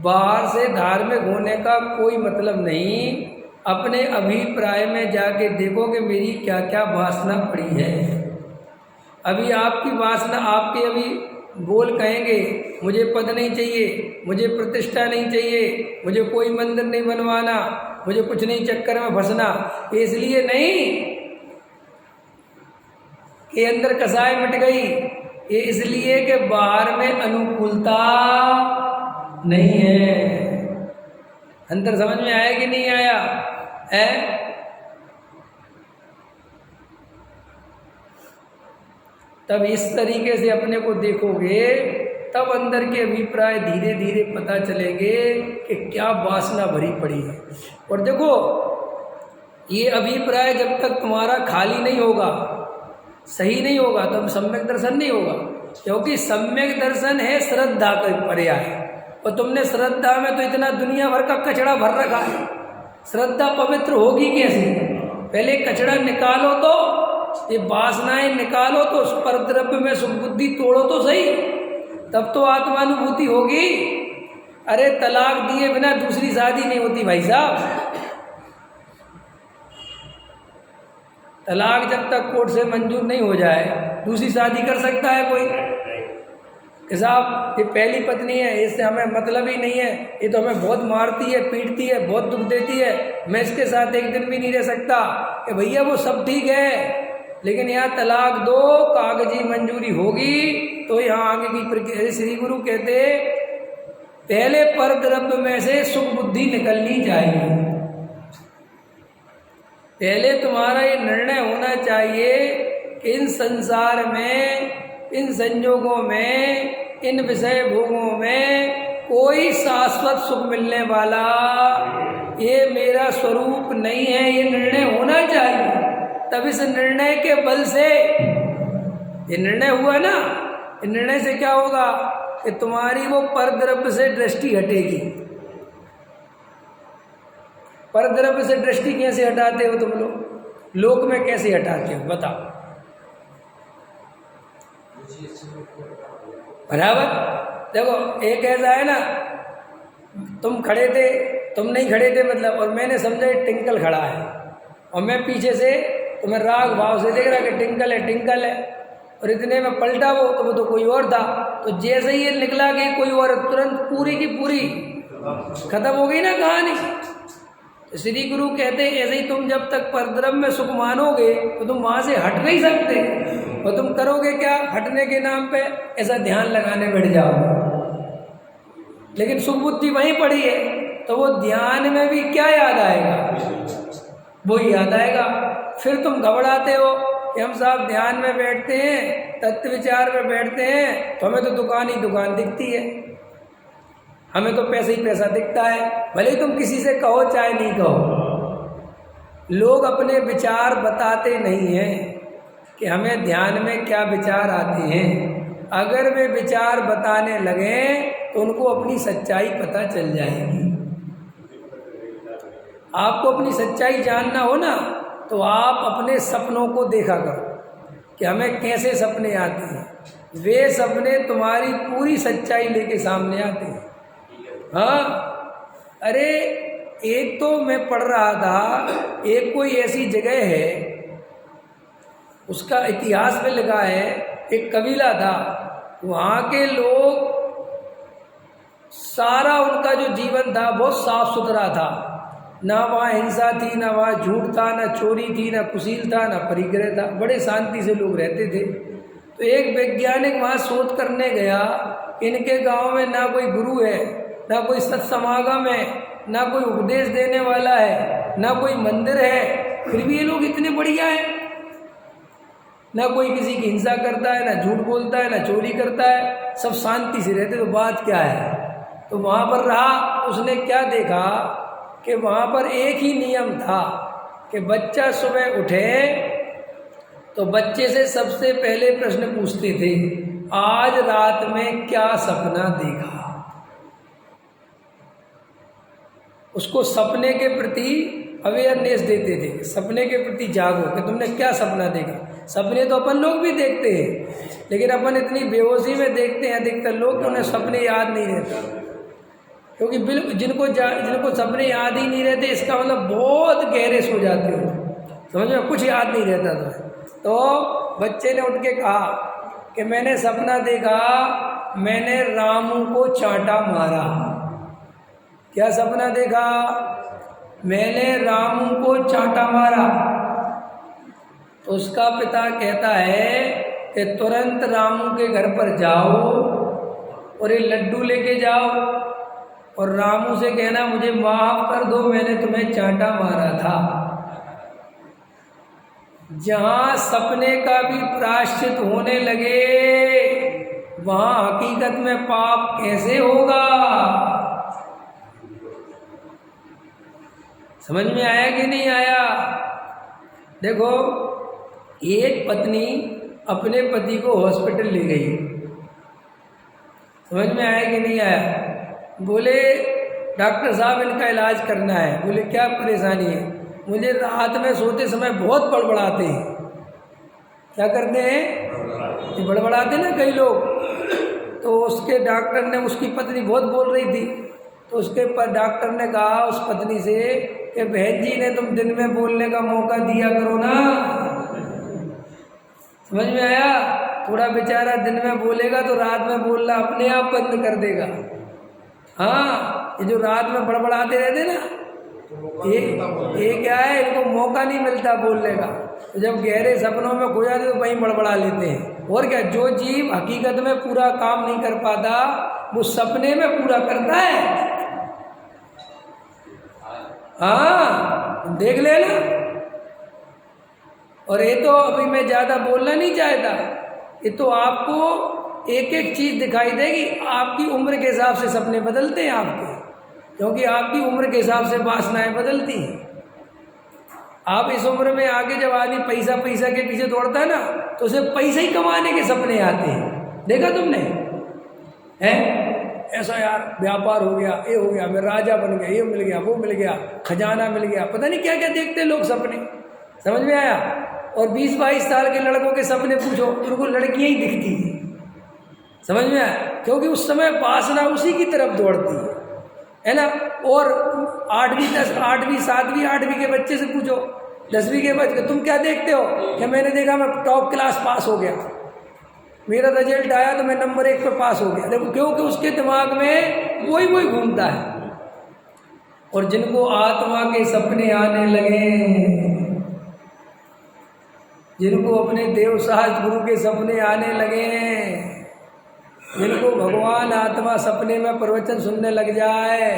बाहर से धार्मिक होने का कोई मतलब नहीं। अपने अभिप्राय में जाके देखो कि मेरी क्या क्या वासना पड़ी है। अभी आपकी वासना, आपके अभी बोल कहेंगे मुझे पद नहीं चाहिए, मुझे प्रतिष्ठा नहीं चाहिए, मुझे कोई मंदिर नहीं बनवाना, मुझे कुछ नहीं चक्कर में फंसना। इसलिए नहीं कि अंदर कसाई मिट गई, ये इसलिए कि बाहर में अनुकूलता नहीं है। अंतर समझ में आया कि नहीं आया है? तब इस तरीके से अपने को देखोगे, तब अंदर के अभिप्राय धीरे धीरे पता चलेंगे कि क्या वासना भरी पड़ी है। और देखो ये अभिप्राय जब तक तुम्हारा खाली नहीं होगा, सही नहीं होगा, तब सम्यक दर्शन नहीं होगा। क्योंकि सम्यक दर्शन है श्रद्धा का पर्याय, और तुमने श्रद्धा में तो इतना दुनिया भर का कचड़ा भर रखा है। श्रद्धा पवित्र होगी कैसे? पहले कचड़ा निकालो तो ये वासनाएं निकालो तो उस पर द्रव्य में सुख बुद्धि तोड़ो तो सही, तब तो आत्मानुभूति होगी। अरे तलाक दिए बिना दूसरी शादी नहीं होती भाई साहब। तलाक जब तक कोर्ट से मंजूर नहीं हो जाए दूसरी शादी कर सकता है कोई कि साहब ये पहली पत्नी है, इससे हमें मतलब ही नहीं है, ये तो हमें बहुत मारती है, पीटती है, बहुत दुख देती है, मैं इसके साथ एक दिन भी नहीं रह सकता। कि भैया वो सब ठीक है, लेकिन यहाँ तलाक दो, कागजी मंजूरी होगी तो यहाँ आगे की प्रक्रिया। श्री गुरु कहते पहले पर द्रव्य में से सुख बुद्धि निकलनी चाहिए। पहले तुम्हारा ये निर्णय होना चाहिए कि इन संसार में, इन संयोगों में, इन विषय भोगों में कोई शाश्वत सुख मिलने वाला ये मेरा स्वरूप नहीं है, ये निर्णय होना चाहिए। तब इस निर्णय के बल से, ये निर्णय हुआ ना, इस निर्णय से क्या होगा कि तुम्हारी वो परद्रव्य से दृष्टि हटेगी। परद्रव्य से दृष्टि कैसे हटाते हो तुम लोग, लोक में कैसे हटाते हो बताओ। बराबर। देखो एक ऐसा है ना, तुम खड़े थे, तुम नहीं खड़े थे मतलब, और मैंने समझा टिंकल खड़ा है और मैं पीछे से तुम्हें राग भाव से देख रहा कि टिंकल है, टिंकल है, और इतने में पलटा वो तो कोई और था। तो जैसे ही ये निकला कि कोई और, तुरंत पूरी की पूरी खत्म हो गई ना कहानी। श्री गुरु कहते हैं ऐसे ही तुम जब तक परद्रव्य में सुख मानोगे तो तुम वहां से हट नहीं सकते, और तुम करोगे क्या, हटने के नाम पे ऐसा ध्यान लगाने बैठ जाओगे। लेकिन सुख बुद्धि वहीं पड़ी है तो वो ध्यान में भी क्या याद आएगा, वो याद आएगा। फिर तुम घबराते हो कि हम साहब ध्यान में बैठते हैं, तत्व विचार में बैठते हैं तो हमें तो दुकान ही दुकान दिखती है, हमें तो पैसा ही पैसा दिखता है, भले ही तुम किसी से कहो चाहे नहीं कहो। लोग अपने विचार बताते नहीं हैं कि हमें ध्यान में क्या विचार आते हैं। अगर वे विचार बताने लगे तो उनको अपनी सच्चाई पता चल जाएगी। आपको अपनी सच्चाई जानना हो ना तो आप अपने सपनों को देखा करो कि हमें कैसे सपने आते हैं। वे सपने तुम्हारी पूरी सच्चाई लेके सामने आते हैं। हाँ, अरे एक तो मैं पढ़ रहा था, एक कोई ऐसी जगह है उसका इतिहास में लिखा है, एक कबीला था, वहाँ के लोग सारा उनका जो जीवन था बहुत साफ सुथरा था, ना वहाँ हिंसा थी, ना वहाँ झूठ था, ना चोरी थी, ना कुशील था, ना परिग्रह था, बड़े शांति से लोग रहते थे। तो एक वैज्ञानिक वहाँ शोध करने गया, इनके गांव में ना कोई गुरु है, ना कोई सत्समागम है, ना कोई उपदेश देने वाला है, ना कोई मंदिर है, फिर भी ये लोग इतने बढ़िया हैं। ना कोई किसी की हिंसा करता है, ना झूठ बोलता है, ना चोरी करता है, सब शांति से रहते। तो बात क्या है, तो वहाँ पर रहा, उसने क्या देखा कि वहाँ पर एक ही नियम था कि बच्चा सुबह उठे तो बच्चे से सबसे पहले प्रश्न पूछते थे, आज रात में क्या सपना देखा। उसको सपने के प्रति अवेयरनेस देते थे, सपने के प्रति जागो कि तुमने क्या सपना देखा। सपने तो अपन लोग भी देखते हैं, लेकिन अपन इतनी बेहोशी में देखते हैं अधिकतर लोग कि उन्हें सपने याद नहीं रहते, क्योंकि बिल्कुल जिनको सपने याद ही नहीं रहते इसका मतलब बहुत गहरे सो जाते हो, समझ में कुछ याद नहीं रहता था। तो बच्चे ने उठ के कहा कि मैंने सपना देखा, मैंने रामू को चांटा मारा। क्या सपना देखा, मैंने रामू को चांटा मारा। तो उसका पिता कहता है कि तुरंत रामू के घर पर जाओ और ये लड्डू लेके जाओ और रामू से कहना मुझे माफ कर दो, मैंने तुम्हें चांटा मारा था। जहाँ सपने का भी प्रायश्चित होने लगे वहाँ हकीकत में पाप कैसे होगा। समझ में आया कि नहीं आया। देखो, एक पत्नी अपने पति को हॉस्पिटल ले गई, समझ में आया कि नहीं आया। बोले डॉक्टर साहब इनका इलाज करना है। बोले क्या परेशानी है। मुझे रात में सोते समय बहुत बड़बड़ाते हैं। क्या करते हैं, ये बड़बड़ाते ना कई लोग। तो उसके डॉक्टर ने, उसकी पत्नी बहुत बोल रही थी, तो उसके पर डॉक्टर ने कहा उस पत्नी से कि बहन जी ने तुम दिन में बोलने का मौका दिया करो ना। समझ में आया? थोड़ा बेचारा दिन में बोलेगा तो रात में बोलना अपने आप बंद कर देगा। हाँ, ये जो रात में बड़बड़ाते रहते ना, ये क्या है, इनको मौका नहीं मिलता बोलने का। तो जब गहरे सपनों में खो जाते तो वहीं बड़बड़ा लेते हैं। और क्या, जो जीव हकीकत में पूरा काम नहीं कर पाता वो सपने में पूरा करता है। हाँ, देख लेना। और ये तो अभी मैं ज़्यादा बोलना नहीं चाहता, ये तो आपको एक एक चीज़ दिखाई देगी। आपकी उम्र के हिसाब से सपने बदलते हैं आपके, क्योंकि आपकी उम्र के हिसाब से वासनाएं बदलती हैं। आप इस उम्र में आगे जब आदमी पैसा पैसा के पीछे दौड़ता है ना, तो उसे पैसा ही कमाने के सपने आते हैं। देखा तुमने? हैं ऐसा यार व्यापार हो गया, ये हो गया, मैं राजा बन गया, ये मिल गया, वो मिल गया, खजाना मिल गया, पता नहीं क्या क्या देखते लोग सपने। समझ में आया? और 20-22 साल के लड़कों के सपने पूछो, उनको लड़कियां ही दिखती हैं। समझ में आया? क्योंकि उस समय वासना उसी की तरफ दौड़ती है ना। और 8वीं 7वीं 8वीं के बच्चे से पूछो, 10वीं के बच्चे, तुम क्या देखते हो? क्या मैंने देखा मैं टॉप क्लास पास हो गया, मेरा रिजल्ट आया तो मैं नंबर 1 पे पास हो गया। देखो, क्योंकि उसके दिमाग में वही घूमता है। और जिनको आत्मा के सपने आने लगे, जिनको अपने देव सहज गुरु के सपने आने लगे, जिनको भगवान आत्मा सपने में प्रवचन सुनने लग जाए,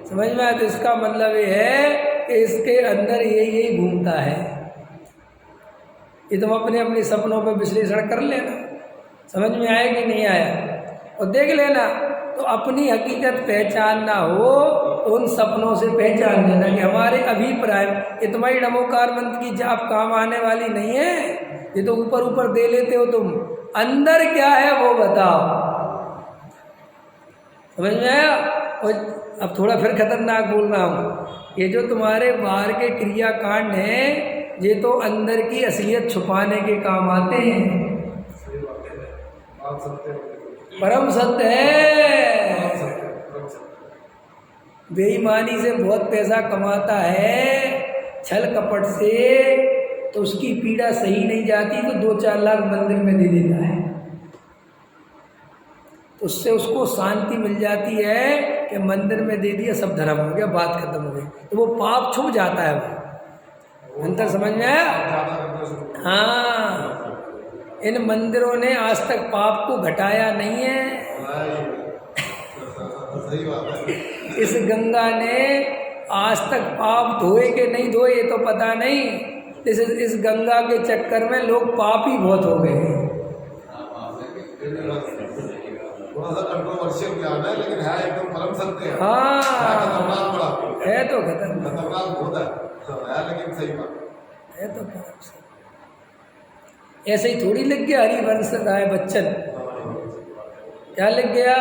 समझ में आया? तो इसका मतलब ये है कि इसके अंदर यही घूमता है। ये तुम अपने अपने सपनों पर विश्लेषण कर लेना, समझ में आया कि नहीं आया, और देख लेना। तो अपनी हकीकत पहचानना हो तो उन सपनों से पहचान लेना कि हमारे अभिप्राय, ये तुम्हारी नमोकार मंत्र की जाप काम आने वाली नहीं है। ये तो ऊपर ऊपर दे लेते हो तुम, अंदर क्या है वो बताओ। समझ में आया? और अब थोड़ा फिर खतरनाक बोल रहा हूँ, ये जो तुम्हारे बाहर के क्रियाकांड हैं, ये तो अंदर की असलियत छुपाने के काम आते हैं। परम सत्य है। बेईमानी से बहुत पैसा कमाता है, छल कपट से, तो उसकी पीड़ा सही नहीं जाती तो 2-4 लाख मंदिर में दे देता है, तो उससे उसको शांति मिल जाती है कि मंदिर में दे दिया, सब धर्म हो गया, बात खत्म हो गई। तो वो पाप छुप जाता है वो अंतर। समझ में आया? हाँ, इन मंदिरों ने आज तक पाप को घटाया नहीं है। इस गंगा ने आज तक पाप धोए के नहीं धोए ये तो पता नहीं। इस गंगा के चक्कर में लोग पापी बहुत हो गए हैं। थोड़ा सा कंट्रोवर्शियल ज्ञान है, लेकिन है एकदम परम सत्य है। हाँ, खतरनाक है तो खतरनाक बहुत है, लेकिन सही बात है तो परम सत्य। ऐसे ही थोड़ी लग गया हरिवंश राय बच्चन, क्या लग गया?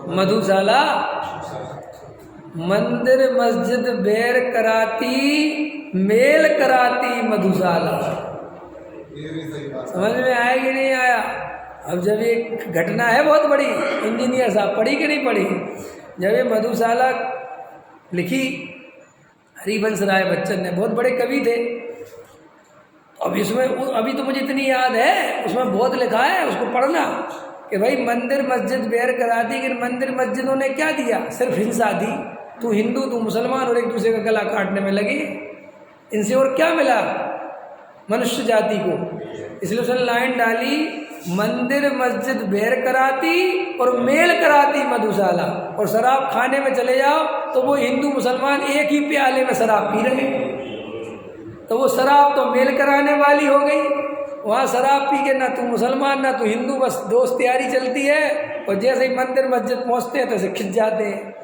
मधुशाला, मंदिर मस्जिद बैर कराती, मेल कराती मधुशाला। समझ में आया कि नहीं आया? अब जब एक घटना है बहुत बड़ी, इंजीनियर साहब पढ़ी कि नहीं पढ़ी, जब ये मधुशाला लिखी हरिवंश राय बच्चन ने, बहुत बड़े कवि थे। अब इसमें अभी तो मुझे इतनी याद है, उसमें बहुत लिखा है, उसको पढ़ना कि भाई मंदिर मस्जिद बैर करा दी, लेकिन मंदिर मस्जिदों ने क्या दिया? सिर्फ हिंसा दी। तू हिंदू तू मुसलमान और एक दूसरे का गला काटने में लगे। इनसे और क्या मिला मनुष्य जाति को? इसलिए उसने लाइन डाली, मंदिर मस्जिद बैर कराती और मेल कराती मधुशाला। और शराब खाने में चले जाओ तो वो हिंदू मुसलमान एक ही प्याले में शराब पी रहे, तो वो शराब तो मेल कराने वाली हो गई। वहाँ शराब पी के ना तू मुसलमान ना तू हिंदू, बस दोस्त तैयारी चलती है। और जैसे ही मंदिर मस्जिद पहुँचते हैं तो ऐसे खिंच जाते हैं।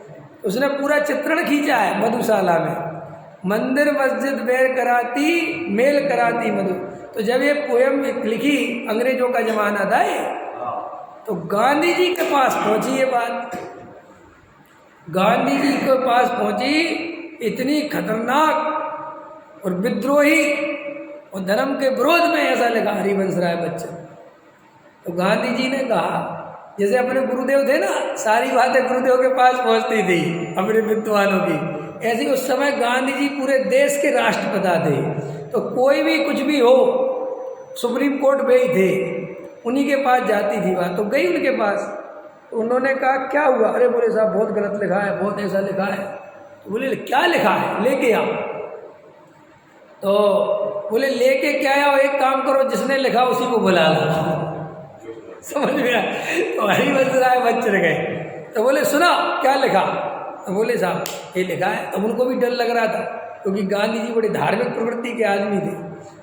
उसने पूरा चित्रण खींचा है मधुशाला में, मंदिर मस्जिद बैर कराती मेल कराती मधु। तो जब ये पोयम लिखी, अंग्रेजों का जमाना था ये, तो गांधी जी के पास पहुंची ये बात। गांधी जी के पास पहुंची, इतनी खतरनाक और विद्रोही और धर्म के विरोध में ऐसा लिखा हरिवंश राय बच्चन। तो गांधी जी ने कहा, जैसे अपने गुरुदेव थे ना, सारी बातें गुरुदेव के पास पहुंचती थी अपने विद्वानों की, ऐसे उस समय गांधी जी पूरे देश के राष्ट्रपिता थे। तो कोई भी कुछ भी हो, सुप्रीम कोर्ट में ही थे, उन्हीं के पास जाती थी बात। तो गई उनके पास, तो उन्होंने कहा क्या हुआ? अरे बोले साहब बहुत गलत लिखा है, बहुत ऐसा लिखा है। तो बोले क्या लिखा है, लेके आओ। तो बोले लेके क्या आओ, एक काम करो, जिसने लिखा उसी को बुला लो। समझ में आया? तो हरिवंश राय बच्चन गए, तो बोले सुना क्या लिखा? तो बोले साहब ये लिखा है। तो उनको भी डर लग रहा था, क्योंकि गांधी जी बड़े धार्मिक प्रवृत्ति के आदमी थे।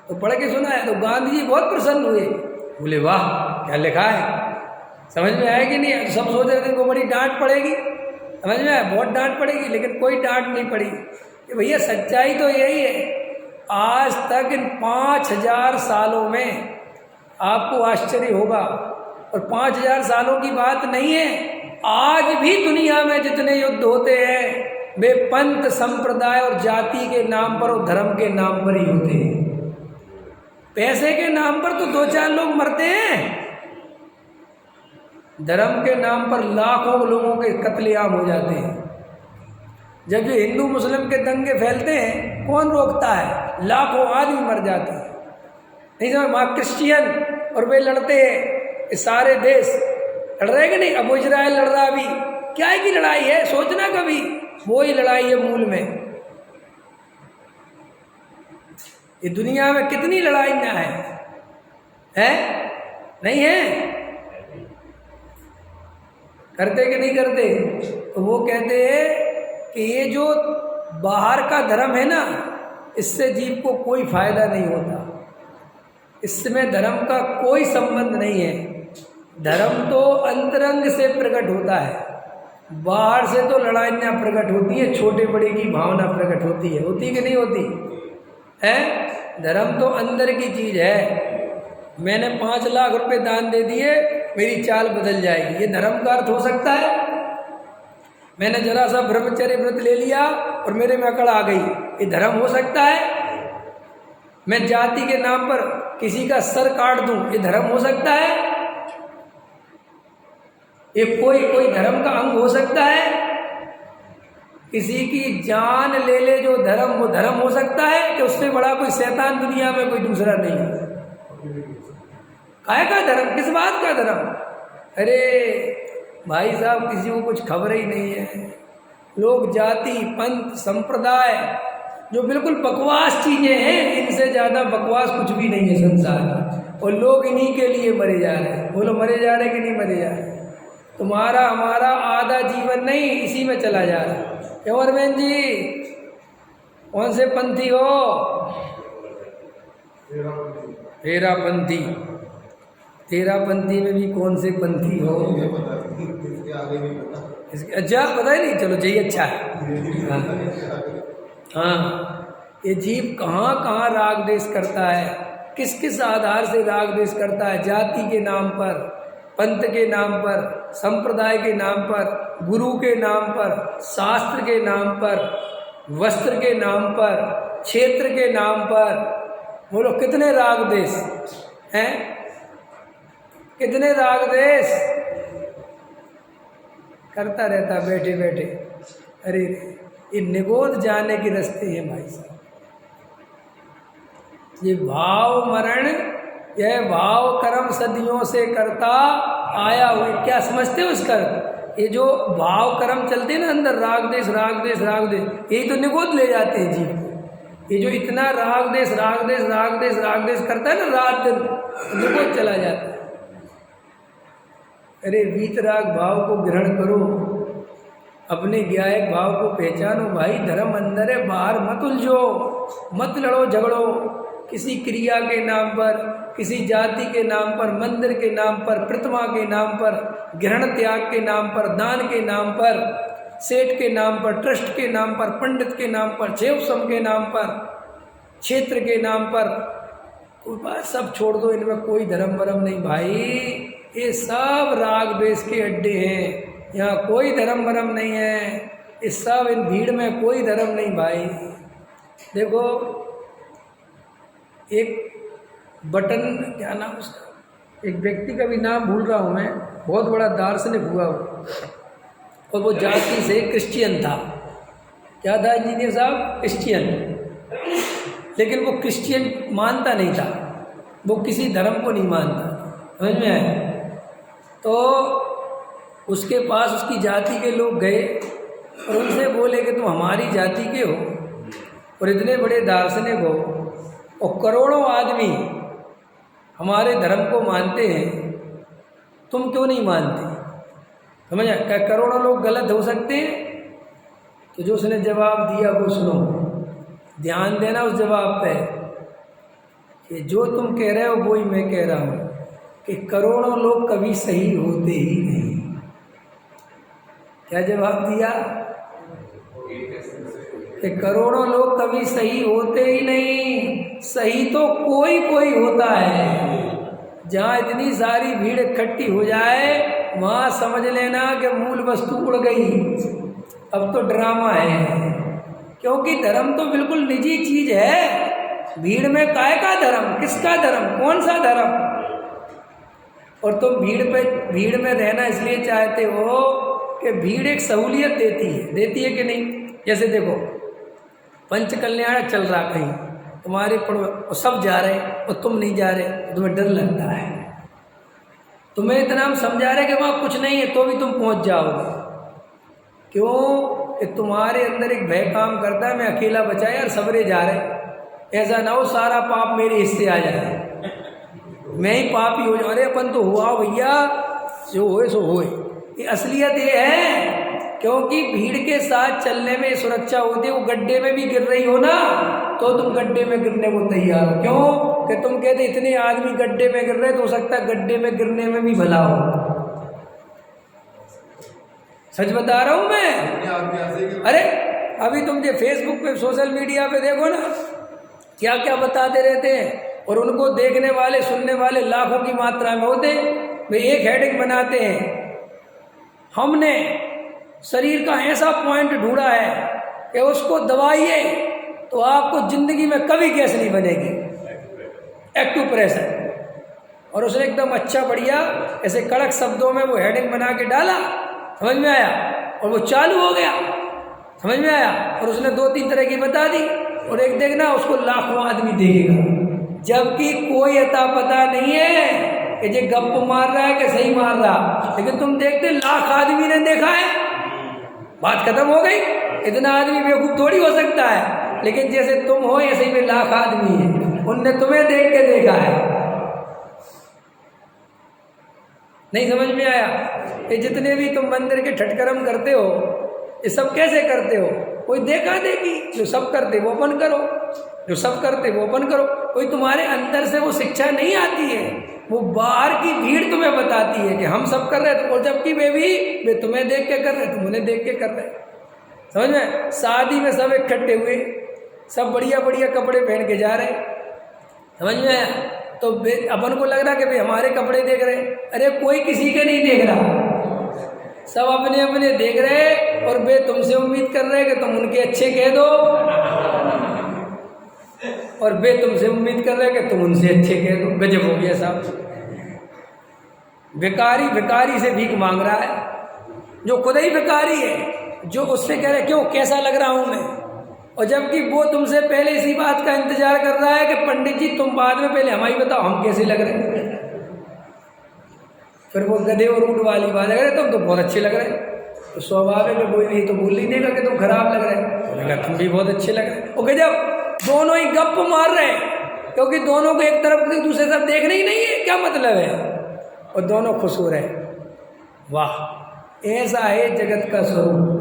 तो पढ़ के सुना है, तो गांधी जी बहुत प्रसन्न हुए। बोले वाह क्या लिखा है, समझ में आया कि नहीं? सब सोच रहे थे इनको बड़ी डांट पड़ेगी, समझ में आया? बहुत डांट पड़ेगी, लेकिन कोई डांट नहीं पड़ी। कि भैया सच्चाई तो यही है, आज तक इन 5000 सालों में आपको आश्चर्य होगा, और 5000 सालों की बात नहीं है, आज भी दुनिया में जितने युद्ध होते हैं वे पंथ, संप्रदाय और जाति के नाम पर और धर्म के नाम पर ही होते हैं। पैसे के नाम पर तो 2-4 लोग मरते हैं, धर्म के नाम पर लाखों लोगों के कत्लेआम हो जाते हैं। जब ये हिंदू मुस्लिम के दंगे फैलते हैं, कौन रोकता है? लाखों आदमी मर जाते हैं। नहीं समझ? वहाँ क्रिश्चियन और वे लड़ते हैं, सारे देश लड़ रहे कि नहीं? अब वो इजराइल लड़ रहा, अभी क्या है की लड़ाई है, सोचना कभी, वो ही लड़ाई है मूल में। ये दुनिया में कितनी लड़ाइयाँ हैं, नहीं है? करते कि नहीं करते? तो वो कहते हैं कि ये जो बाहर का धर्म है ना, इससे जीव को कोई फायदा नहीं होता, इसमें धर्म का कोई संबंध नहीं है। धर्म तो अंतरंग से प्रकट होता है, बाहर से तो लड़ाइयाँ प्रकट होती है, छोटे बड़े की भावना प्रकट होती है, होती कि नहीं होती है? धर्म तो अंदर की चीज है। मैंने 5 लाख रुपए दान दे दिए, मेरी चाल बदल जाएगी, ये धर्म का अर्थ हो सकता है? मैंने जरा सा ब्रह्मचर्य व्रत ले लिया और मेरे में अकड़ आ गई, ये धर्म हो सकता है? मैं जाति के नाम पर किसी का सर काट दूं, ये धर्म हो सकता है? ये कोई धर्म का अंग हो सकता है? किसी की जान ले ले जो धर्म, वो धर्म हो सकता है? कि उससे बड़ा कोई शैतान दुनिया में कोई दूसरा नहीं है। काहे का धर्म, किस बात का धर्म? अरे भाई साहब, किसी को कुछ खबर ही नहीं है। लोग जाति, पंथ, संप्रदाय, जो बिल्कुल बकवास चीजें हैं, इनसे ज्यादा बकवास कुछ भी नहीं है संसार में, और लोग इन्हीं के लिए मरे जा रहे हैं। बोलो मरे जा रहे कि नहीं मरे जा रहे? तुम्हारा हमारा आधा जीवन नहीं इसी में चला जा रहा है। क्यों अरविंद जी, कौन से पंथी हो? तेरापंथी। तेरापंथी में भी कौन से पंथी हो? अच्छा पता ही नहीं, चलो जी अच्छा है। हाँ, ये जीव कहाँ कहाँ राग द्वेष करता है, किस किस आधार से राग द्वेष करता है? जाति के नाम पर, पंथ के नाम पर, संप्रदाय के नाम पर, गुरु के नाम पर, शास्त्र के नाम पर, वस्त्र के नाम पर, क्षेत्र के नाम पर। बोलो कितने राग द्वेष हैं, कितने राग द्वेष करता रहता बैठे बैठे। अरे ये निगोद जाने के रास्ते हैं भाई साहब। ये भाव मरण, यह भाव कर्म सदियों से करता आया हुए, क्या समझते हो इसका? ये जो भाव कर्म चलते हैं ना अंदर, राग देश राग देश राग देश, यही तो निगोद ले जाते हैं जीव को। ये जो इतना राग देश राग देश राग देश राग देश करता है ना रात दिन, निगोद चला जाता है। अरे वीतराग भाव को ग्रहण करो, अपने ज्ञायक भाव को पहचानो भाई। धर्म अंदर है, बाहर मत उलझो, मत लड़ो झगड़ो किसी क्रिया के नाम पर, किसी जाति के नाम पर, मंदिर के नाम पर, प्रतिमा के नाम पर, ग्रहण त्याग के नाम पर, दान के नाम पर, सेठ के नाम पर, ट्रस्ट के नाम पर, पंडित के नाम पर, छेवसम के नाम पर, क्षेत्र के नाम पर, कोई बात सब छोड़ दो, इनमें कोई धर्म वरम नहीं भाई। ये सब राग द्वेष के अड्डे हैं, यहाँ कोई धर्म वरम नहीं है। इस सब इन भीड़ में कोई धर्म नहीं भाई। देखो एक बटन, क्या नाम उसका, एक व्यक्ति का भी नाम भूल रहा हूँ मैं, बहुत बड़ा दार्शनिक हुआ वो, और वो जाति से क्रिश्चियन था। क्या था इंजीनियर साहब? क्रिश्चियन। लेकिन वो क्रिश्चियन मानता नहीं था, वो किसी धर्म को नहीं मानता, समझ में आया? तो उसके पास उसकी जाति के लोग गए और उनसे बोले कि तुम हमारी जाति के हो और इतने बड़े दार्शनिक हो और करोड़ों आदमी हमारे धर्म को मानते हैं, तुम क्यों नहीं मानते? समझ आया? क्या करोड़ों लोग गलत हो सकते हैं? तो जो उसने जवाब दिया वो सुनो, ध्यान देना उस जवाब पे कि जो तुम कह रहे हो वही मैं कह रहा हूँ कि करोड़ों लोग कभी सही होते ही नहीं। क्या जवाब दिया? कि करोड़ों लोग कभी सही होते ही नहीं, सही तो कोई कोई होता है। जहाँ इतनी सारी भीड़ इकट्ठी हो जाए वहाँ समझ लेना कि मूल वस्तु उड़ गई, अब तो ड्रामा है। क्योंकि धर्म तो बिल्कुल निजी चीज है, भीड़ में काय का धर्म, किसका धर्म, कौन सा धर्म? और तुम भीड़ में रहना इसलिए चाहते हो कि भीड़ एक सहूलियत देती है कि नहीं? जैसे देखो पंच कल्याण चल रहा कहीं, तुम्हारे पड़ोस सब जा रहे और तुम नहीं जा रहे, तो तुम्हें डर लगता है। तुम्हें इतना हम समझा रहे कि वहाँ कुछ नहीं है तो भी तुम पहुँच जाओगे। क्यों? कि तुम्हारे अंदर एक भय काम करता है, मैं अकेला बचा यार, सबरे जा रहे, ऐसा ना हो सारा पाप मेरे हिस्से आ जाए, मैं ही पापी हो जाऊँ। अरे अपन तो हुआ भैया, जो होए सो होए। ये असलियत ये है, क्योंकि भीड़ के साथ चलने में सुरक्षा होती है। वो गड्ढे में भी गिर रही हो ना तो तुम गड्ढे में गिरने को तैयार हो। क्यों? कि तुम कहते इतने आदमी गड्ढे में गिर रहे तो हो सकता है गड्ढे में गिरने में भी भला हो। सच बता रहा हूं मैं। अरे अभी तुम जो फेसबुक पे सोशल मीडिया पे देखो ना, क्या क्या बताते रहते हैं, और उनको देखने वाले सुनने वाले लाखों की मात्रा में होते। वे एक हेडिंग बनाते हैं, हमने शरीर का ऐसा पॉइंट ढूंढा है कि उसको दबाइए तो आपको जिंदगी में कभी गैस नहीं बनेगी, एक्यूप्रेशर। और उसने एकदम अच्छा बढ़िया ऐसे कड़क शब्दों में वो हेडिंग बना के डाला, समझ में आया, और वो चालू हो गया, समझ में आया। और उसने 2-3 तरह की बता दी, और एक देखना उसको लाखों आदमी देखेगा, जबकि कोई अता पता नहीं है कि ये गप मार रहा है कि सही मार रहा। लेकिन तुम देखते लाख आदमी ने देखा है, बात खत्म हो गई। इतना आदमी बेवकूफ थोड़ी हो सकता है, लेकिन जैसे तुम हो ऐसे ही में लाख आदमी है, उनने तुम्हें देख के देखा है। नहीं समझ में आया? ये जितने भी तुम मंदिर के ठटकरम करते हो, ये सब कैसे करते हो? कोई देखा देखी, जो सब करते वो अपन करो, जो सब करते वो अपन करो। कोई तुम्हारे अंदर से वो शिक्षा नहीं आती है, वो बाहर की भीड़ तुम्हें बताती है कि हम सब कर रहे हैं, और जबकि वे तुम्हें देख के कर रहे, तुम उन्हें देख के कर रहे। समझ में? शादी में सब इकट्ठे हुए, सब बढ़िया बढ़िया कपड़े पहन के जा रहे, समझ में आया? तो अपन को लग रहा कि भाई हमारे कपड़े देख रहे, अरे कोई किसी के नहीं देख रहा, सब अपने अपने देख रहे, और वे तुमसे उम्मीद कर रहे कि तुम उनके अच्छे कह दो, और वे तुमसे उम्मीद कर रहे कि तुम उनसे अच्छे कह दो। गजब हो गया साहब। भिखारी भिखारी से भीख मांग रहा है, जो खुद ही भिखारी है, जो उससे कह रहे क्यों कैसा लग रहा हूं मैं, और जबकि वो तुमसे पहले इसी बात का इंतजार कर रहा है कि पंडित जी तुम बाद में पहले हमारी बताओ हम कैसे लग रहे हैं। फिर वो गधे और ऊँट वाली बात है, तुम तो बहुत अच्छे लग रहे हैं। तो स्वाभाविक है कोई नहीं तो बोल ही देगा कि तुम खराब लग रहे हैं, तुम भी बहुत अच्छे लग रहे हैं। ओके, जब दोनों ही गप मार रहे हैं, क्योंकि दोनों को एक तरफ से दूसरे तरफ देखना ही नहीं है, क्या मतलब है, और दोनों खुश हो रहे हैं। वाह, ऐसा है जगत का स्वरूप।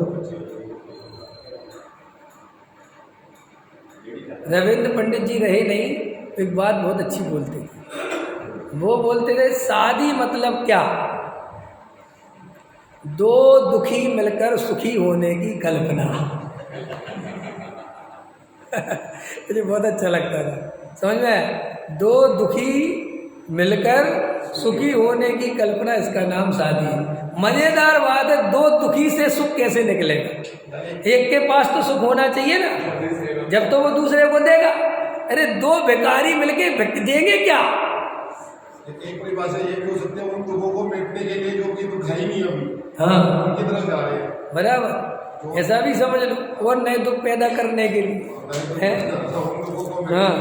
रविंद्र पंडित जी रहे नहीं, तो एक बात बहुत अच्छी बोलते थे। वो बोलते थे शादी मतलब क्या, दो दुखी मिलकर सुखी होने की कल्पना। मुझे बहुत अच्छा लगता था, समझ में? दो दुखी मिलकर सुखी होने की कल्पना, इसका नाम शादी है। मजेदार बात है, दो दुखी से सुख कैसे निकलेगा? एक के पास तो सुख होना चाहिए ना, जब तो वो दूसरे को देगा। अरे दो भिखारी मिलके भिख देंगे क्या? एक परिभाषा ये भी हो सकती है, उन दुखों को मिटने के लिए जो कि दुख है ही नहीं अभी, हाँ उनकी तरफ जा रहे हैं। बराबर, ऐसा भी समझ लो, और नए दुख पैदा करने के लिए है। हाँ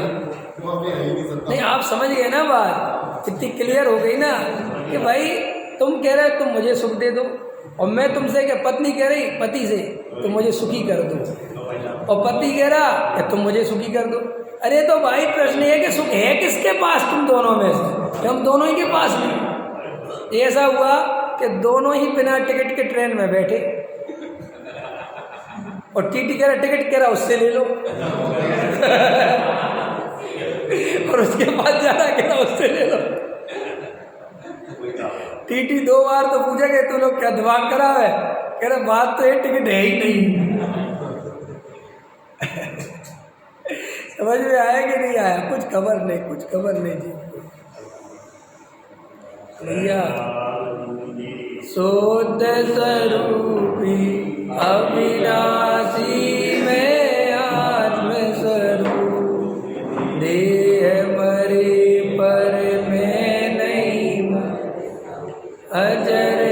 नहीं, आप समझ गए ना बात, इतनी क्लियर हो गई ना कि भाई तुम कह रहे हो तुम मुझे सुख दे दो, और मैं तुमसे क्या, पत्नी कह रही पति से तुम मुझे सुखी कर दो, और पति कह रहा कि तुम मुझे सुखी कर दो। अरे तो भाई प्रश्न ये कि सुख है किसके पास तुम दोनों में से? हम दोनों ही के पास नहीं। ऐसा हुआ कि दोनों ही बिना टिकट के ट्रेन में बैठे, और टीटी कह रहा टिकट कह रहा उससे ले लो और उसके बाद जाना कह रहा उससे ले लो। टीटी 2 बार तो पूछा कि तू लोग क्या दिमाग खराब है? कह रहा बात तो ये टिकट है ही नहीं। समझ में आया कि नहीं आया? कुछ खबर नहीं, कुछ खबर नहीं जी भैया। शुद्ध स्वरूपी अविनाशी में आत्म स्वरूप, देह मरे पर मैं नहीं, अजर